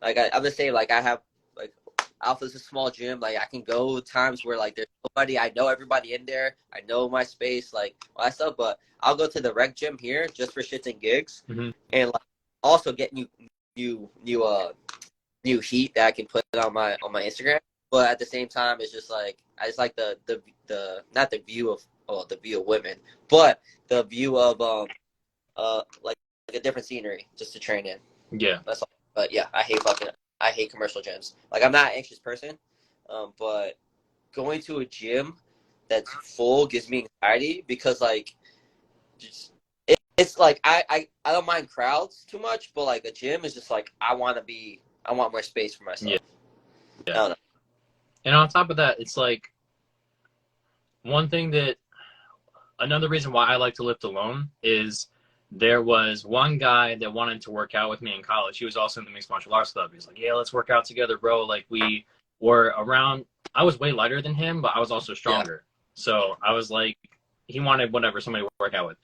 like, I'm the same. Like, I have, like, Alpha's a small gym. Like, I can go times where, like, there's nobody. I know everybody in there. I know my space, like, all that stuff. But I'll go to the rec gym here just for shits and gigs, and, like, also get new heat that I can put on my Instagram. But at the same time, it's just like I just like the not the view of the view of women, but the view of like a different scenery just to train in. Yeah, that's all. But yeah, I hate commercial gyms. Like, I'm not an anxious person, but going to a gym that's full gives me anxiety because, like, it's like I don't mind crowds too much, but, like, a gym is just like I want more space for myself. Yeah. I don't know. And on top of that, it's like another reason why I like to lift alone is there was one guy that wanted to work out with me in college. He was also in the mixed martial arts club. He was like, yeah, let's work out together, bro. Like, we were around, I was way lighter than him, but I was also stronger. So I was like, he wanted somebody to work out with.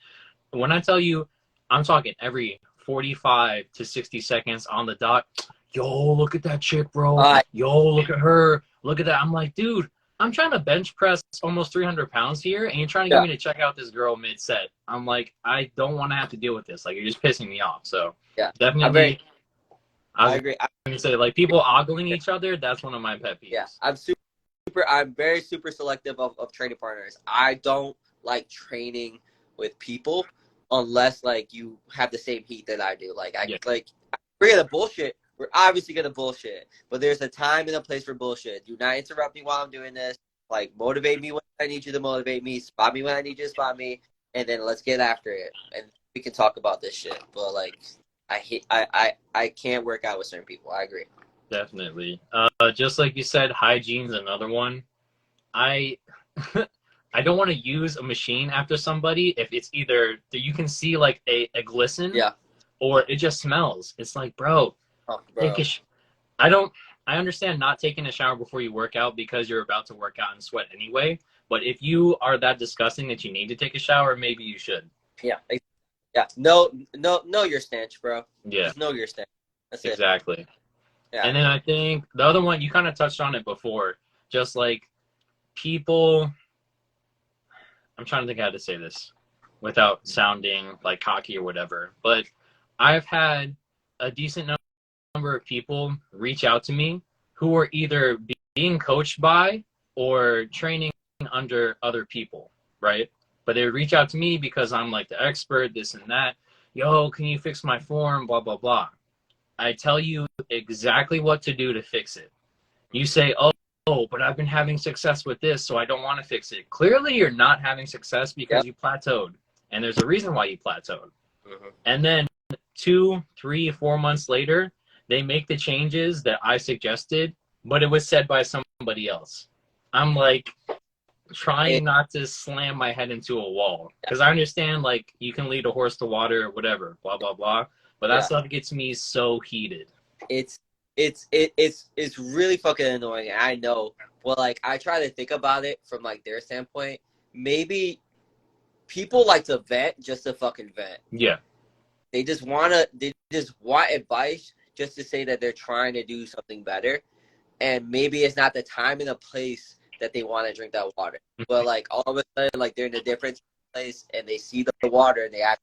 When I tell you, I'm talking every 45 to 60 seconds on the dot. Yo, look at that chick, bro. Yo, look at her. Look at that. I'm like, dude, I'm trying to bench press almost 300 pounds here, and you're trying to get me to check out this girl mid-set. I'm like, I don't want to have to deal with this. Like, you're just pissing me off. So, definitely. I agree. I'm going to say, like, people ogling each other, that's one of my pet peeves. Yeah, I'm very super selective of training partners. I don't like training with people unless like you have the same heat that I do. Like we're gonna bullshit. We're obviously gonna bullshit, but there's a time and a place for bullshit. Do not interrupt me while I'm doing this. Like motivate me when I need you to motivate me. Spot me when I need you to spot me, and then let's get after it. And we can talk about this shit. But like, I can't work out with certain people. I agree. Definitely. Just like you said, hygiene's another one. I I don't want to use a machine after somebody if it's either you can see like a glisten, or it just smells. It's like, bro, take a I understand not taking a shower before you work out because you're about to work out and sweat anyway. But if you are that disgusting that you need to take a shower, maybe you should. Yeah. Know your stench, bro. Yeah. Just know your stench. That's it. Exactly. Yeah. And then I think the other one, you kind of touched on it before, just like people, I'm trying to think how to say this without sounding like cocky or whatever, but I've had a decent number of people reach out to me who are either being coached by or training under other people, right? But they would reach out to me because I'm like the expert, this and that. Yo, can you fix my form? Blah, blah, blah. I tell you exactly what to do to fix it. You say, oh, but I've been having success with this, so I don't want to fix it. Clearly, you're not having success because you plateaued. And there's a reason why you plateaued. Mm-hmm. And then 2, 3, 4 months later, they make the changes that I suggested, but it was said by somebody else. I'm like trying not to slam my head into a wall because I understand like you can lead a horse to water or whatever, blah, blah, blah. But that stuff gets me so heated. It's really fucking annoying. I know. Well, like I try to think about it from like their standpoint. Maybe people like to vent just to fucking vent. Yeah. They just want advice just to say that they're trying to do something better. And maybe it's not the time and the place that they want to drink that water. But like all of a sudden, like they're in a different place and they see the water and they act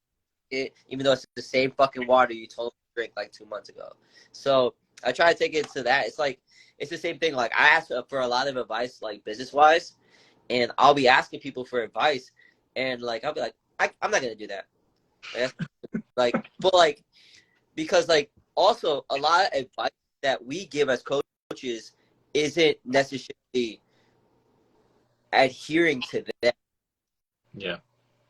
it, even though it's the same fucking water you told them to drink like 2 months ago. So I try to take it to that. It's like, it's the same thing. Like I ask for a lot of advice, like business wise, and I'll be asking people for advice and like, I'll be like, I'm not going to do that. But like, because like also a lot of advice that we give as coaches isn't necessarily adhering to them. Yeah.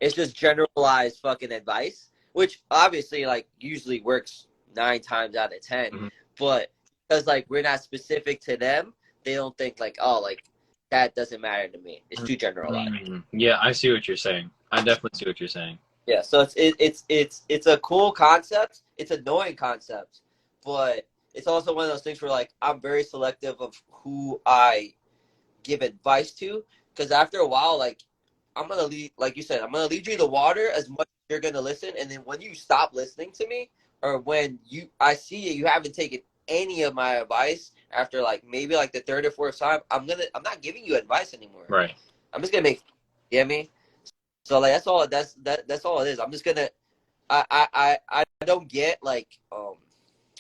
It's just generalized fucking advice, which obviously like usually works 9 times out of 10. Mm-hmm. But because like we're not specific to them, they don't think like, oh, like that doesn't matter to me. It's too generalized. Mm-hmm. Yeah, I see what you're saying. I definitely see what you're saying. Yeah, so it's a cool concept. It's an annoying concept, but it's also one of those things where like I'm very selective of who I give advice to, because after a while, like I'm gonna lead, like you said, I'm gonna lead you to water as much as you're gonna listen, and then when you stop listening to me, or when I see you haven't taken any of my advice after like maybe like the 3rd or 4th time, I'm not giving you advice anymore. Right. I'm just gonna make, you get me? So like that's all it is. I'm just gonna I don't get like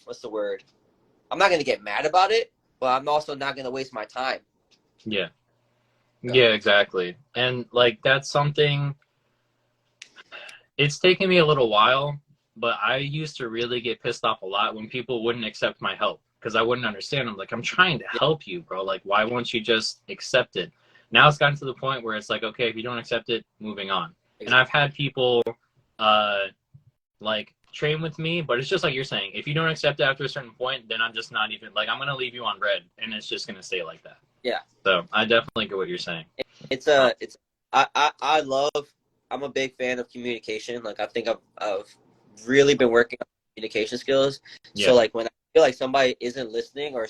what's the word? I'm not gonna get mad about it, but I'm also not gonna waste my time. Yeah. Yeah, exactly. And like that's something, it's taken me a little while, but I used to really get pissed off a lot when people wouldn't accept my help because I wouldn't understand. I'm like, I'm trying to help you, bro. Like, why won't you just accept it? Now it's gotten to the point where it's like, okay, if you don't accept it, moving on. Exactly. And I've had people like train with me, but it's just like you're saying, if you don't accept it after a certain point, then I'm just not even like, I'm going to leave you on red and it's just going to stay like that. Yeah. So I definitely get what you're saying. I'm a big fan of communication. Like I think I've really been working on communication skills. Yeah. So like when I feel like somebody isn't listening I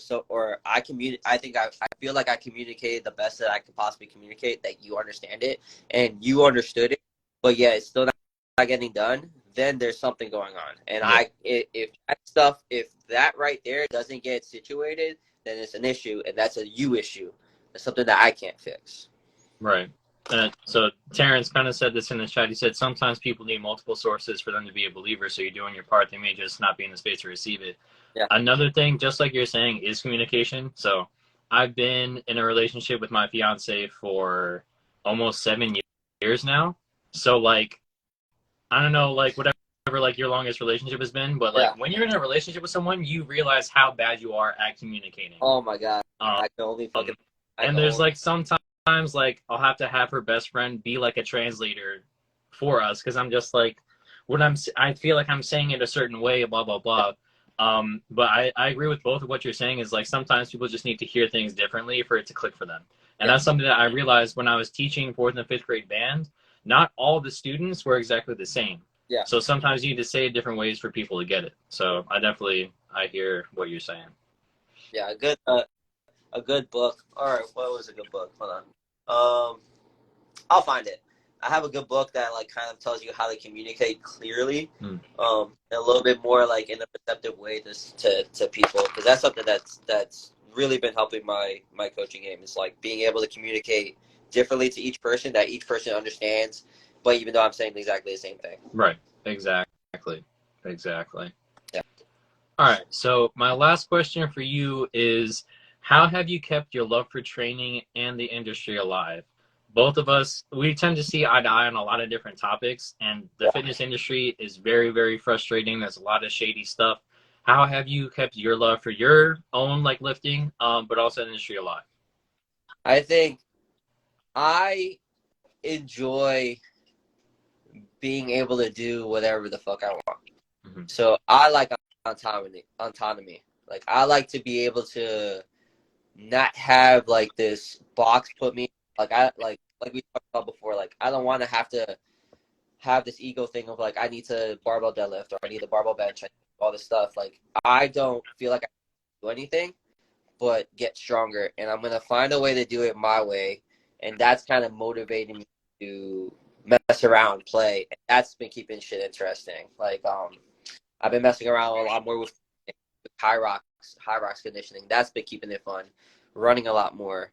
feel like I communicated the best that I could possibly communicate, that you understand it and you understood it, but yeah, it's still not getting done, then there's something going on. And if that right there doesn't get situated, then it's an issue, and that's a you issue. It's something that I can't fix. Right. So Terrence kind of said this in the chat. He said sometimes people need multiple sources for them to be a believer. So you're doing your part. They may just not be in the space to receive it. Yeah. Another thing, just like you're saying, is communication. So I've been in a relationship with my fiance for almost 7 years now. So like, I don't know, like whatever like your longest relationship has been, but like Yeah. when you're in a relationship with someone, you realize how bad you are at communicating. Oh my god. Um, I can only fucking. I and can there's only. like sometimes like I'll have to have her best friend be like a translator for us because I'm just like when I feel like I'm saying it a certain way, blah blah blah. But I agree with both of what you're saying is like sometimes people just need to hear things differently for it to click for them. And Yeah. that's something that I realized when I was teaching fourth and fifth grade band. Not all the students were exactly the same. Yeah. So sometimes you need to say it different ways for people to get it. So I hear what you're saying. Yeah. A good book. All right. What was a good book? Hold on. I'll find it. I have a good book that like kind of tells you how to communicate clearly, a little bit more like in a perceptive way to people, because that's something that's really been helping my coaching game is like being able to communicate differently to each person that each person understands, but even though I'm saying exactly the same thing. Right. Exactly. Yeah. All right. So my last question for you is, how have you kept your love for training and the industry alive? Both of us, we tend to see eye to eye on a lot of different topics, and the fitness industry is very, very frustrating. There's a lot of shady stuff. How have you kept your love for your own like lifting, but also the industry alive? I think I enjoy being able to do whatever the fuck I want. Mm-hmm. So I like autonomy. Like I like to be able to not have like this box put me like like we talked about before. Like I don't want to have this ego thing of like I need to barbell deadlift or I need a barbell bench, all this stuff. Like I don't feel like I can do anything but get stronger, and I'm gonna find a way to do it my way, and that's kind of motivating me to mess around, play, and that's been keeping shit interesting. Like I've been messing around a lot more with high rocks conditioning. That's been keeping it fun. Running a lot more.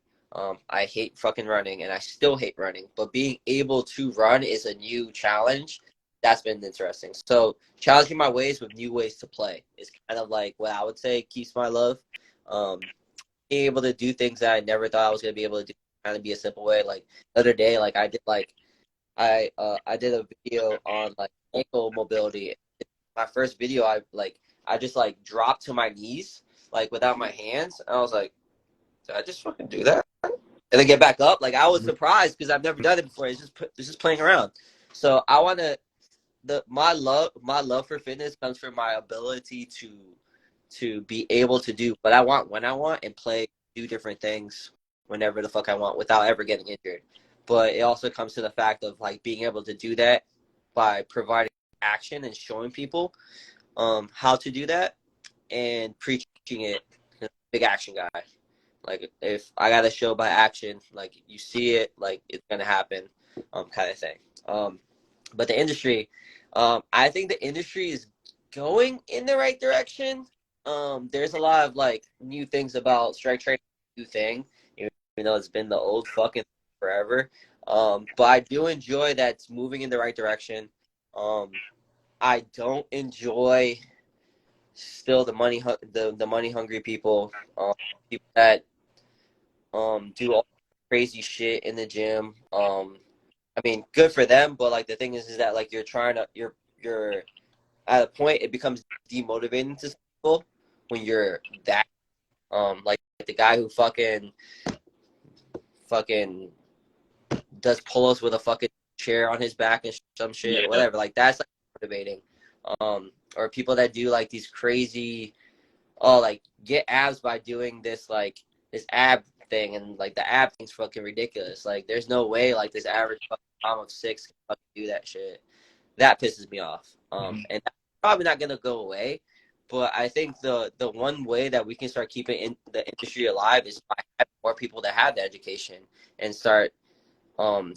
I hate fucking running, and I still hate running. But being able to run is a new challenge. That's been interesting. So challenging my ways with new ways to play is kind of like what I would say keeps my love. Being able to do things that I never thought I was gonna be able to do, kind of be a simple way. Like the other day, like I did a video on like ankle mobility. My first video, I just like dropped to my knees like without my hands, and I was like, did I just fucking do that? And then get back up. Like I was surprised because I've never done it before. It's just playing around. So I want to my love for fitness comes from my ability to be able to do what I want when I want and do different things whenever the fuck I want without ever getting injured. But it also comes to the fact of like being able to do that by providing action and showing people how to do that and preaching it. Big action guy. Like if I gotta show by action, like you see it, like it's gonna happen, kind of thing. But the industry, I think the industry is going in the right direction. There's a lot of like new things about strength training, new thing, even though it's been the old fucking forever. But I do enjoy that it's moving in the right direction. I don't enjoy still the money hungry people, people that do all crazy shit in the gym. I mean, good for them, but like the thing is that like you're at a point it becomes demotivating to people when you're that like the guy who fucking does pull-ups with a fucking chair on his back and some shit, whatever. Like that's like motivating. Or people that do like these crazy, like get abs by doing this like this ab thing, and like the ab thing's fucking ridiculous. Like there's no way like this average fucking mom of 6 can fucking do that shit. That pisses me off. And that's probably not gonna go away. But I think the one way that we can start keeping the industry alive is by having more people that have the education and start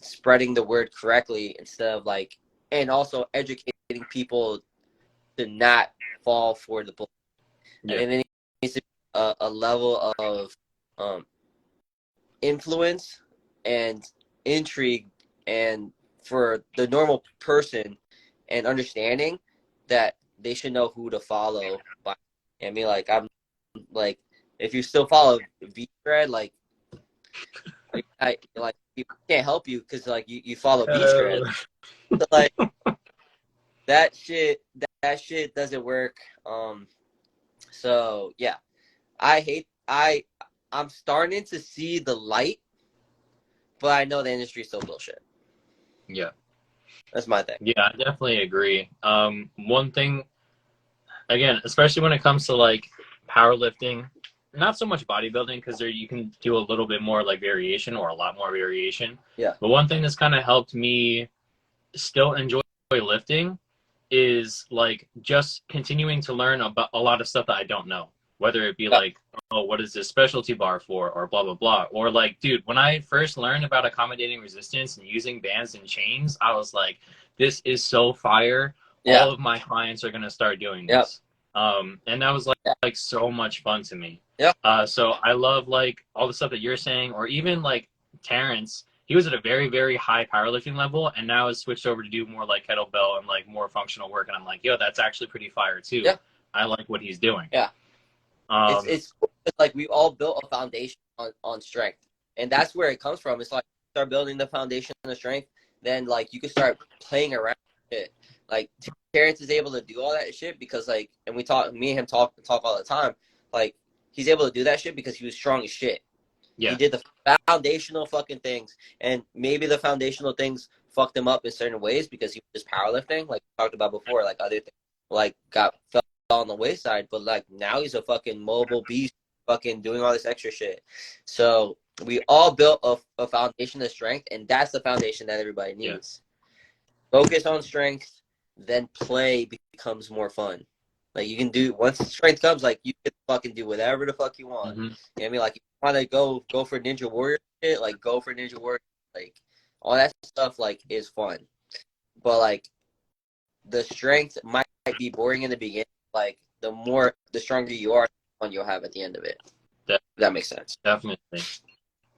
spreading the word correctly instead of like, and also educating people to not fall for the bull. Yeah. And then it needs to be a level of influence and intrigue, and for the normal person and understanding that they should know who to follow. I mean, like I'm like, if you still follow V-Thread, like like people can't help you because like you follow B strand. So, like that shit doesn't work. So yeah, I'm starting to see the light, but I know the industry is still bullshit. Yeah. That's my thing. Yeah, I definitely agree. One thing, again, especially when it comes to like powerlifting, not so much bodybuilding because there you can do a little bit more like variation or a lot more variation. Yeah. But one thing that's kind of helped me still enjoy lifting is like just continuing to learn about a lot of stuff that I don't know, whether it be like, oh, what is this specialty bar for, or blah blah blah, or like, dude, when I first learned about accommodating resistance and using bands and chains, I was like, this is so fire. Yeah. All of my clients are gonna start doing this. And that was like so much fun to me. So I love like all the stuff that you're saying, or even like Terrence. He was at a very, very high powerlifting level and now has switched over to do more like kettlebell and like more functional work. And I'm like, yo, that's actually pretty fire too. Yeah. I like what he's doing. Yeah. It's like we all built a foundation on strength. And that's where it comes from. It's like start building the foundation of strength, then like you can start playing around with it. Like Terrence is able to do all that shit because like, and me and him talk all the time. Like he's able to do that shit because he was strong as shit. Yeah. He did the foundational fucking things, and maybe the foundational things fucked him up in certain ways because he was just powerlifting, like we talked about fore, like other things, like fell on the wayside. But like now he's a fucking mobile beast, fucking doing all this extra shit. So we all built a foundation of strength, and that's the foundation that everybody needs. Yeah. Focus on strength, then play becomes more fun. Like you can do once strength comes, like you can fucking do whatever the fuck you want. Mm-hmm. You know what I mean? Like if you want to go for Ninja Warrior shit, like go for Ninja Warrior. Like all that stuff like is fun. But like the strength might be boring in the beginning. Like the stronger you are, the fun you'll have at the end of it. That makes sense. Definitely.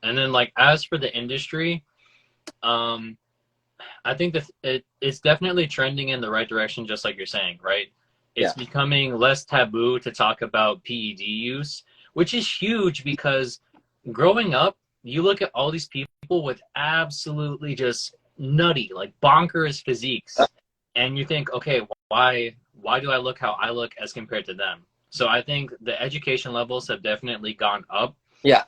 And then like as for the industry, I think that it's definitely trending in the right direction, just like you're saying, right? It's becoming less taboo to talk about PED use, which is huge because growing up, you look at all these people with absolutely just nutty, like bonkers physiques, and you think, okay, why do I look how I look as compared to them? So I think the education levels have definitely gone up. Yeah.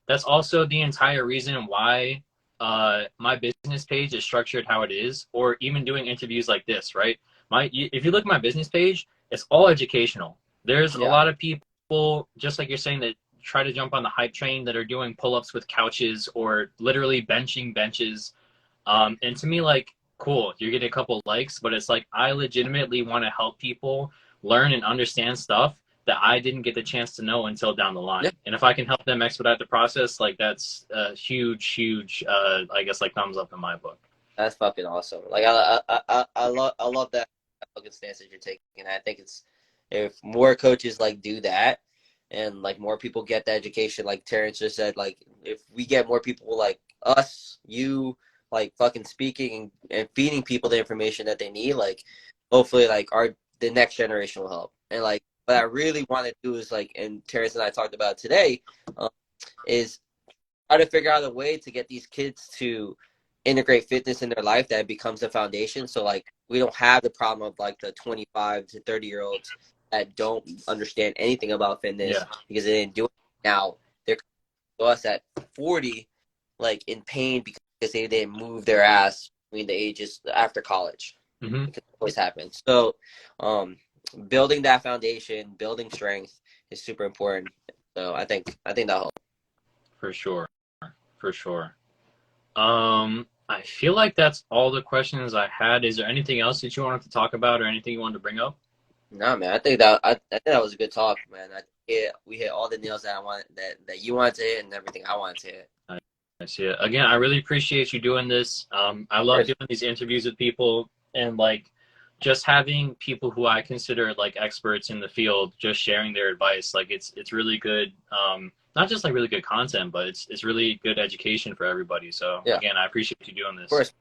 That's also the entire reason why my business page is structured how it is, or even doing interviews like this, right? If you look at my business page, it's all educational. There's a lot of people, just like you're saying, that try to jump on the hype train that are doing pull-ups with couches or literally benching benches. And to me, like, cool, you're getting a couple likes, but it's like I legitimately want to help people learn and understand stuff that I didn't get the chance to know until down the line. Yeah. And if I can help them expedite the process, like that's a huge, I guess, like thumbs up in my book. That's fucking awesome. Like I love that fucking stance that you're taking. And I think if more coaches like do that and like more people get the education, like Terrence just said, like if we get more people like us, you, like fucking speaking and feeding people the information that they need, like hopefully like the next generation will help. And like what I really want to do is like, and Terrence and I talked about today, is try to figure out a way to get these kids to integrate fitness in their life that becomes a foundation. So like we don't have the problem of like the 25 to 30-year-olds that don't understand anything about fitness because they didn't do it. Now they're coming to us at 40, like in pain because they didn't move their ass between the ages after college. Mm-hmm. It always happens. So building that foundation, building strength is super important. So I think that'll help. For sure. I feel like that's all the questions I had. Is there anything else that you wanted to talk about or anything you wanted to bring up? No, man. I think that was a good talk, man. We hit all the nails that I wanted, that you wanted to hit, and everything I wanted to hit. I see it. Again, I really appreciate you doing this. I love doing these interviews with people and like just having people who I consider like experts in the field just sharing their advice. Like it's really good. Not just like really good content, but it's really good education for everybody. So again, I appreciate you doing this. Of course,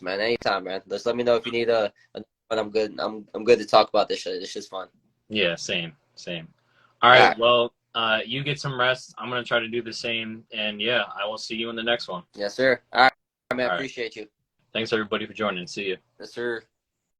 man. Anytime, man. Just let me know if you need but I'm good. I'm good to talk about this shit. This shit's fun. Yeah, same. All right. Well, You get some rest. I'm gonna try to do the same, and yeah, I will see you in the next one. Yes, sir. All right, man. All right. Appreciate you. Thanks everybody for joining. See you. Yes, sir.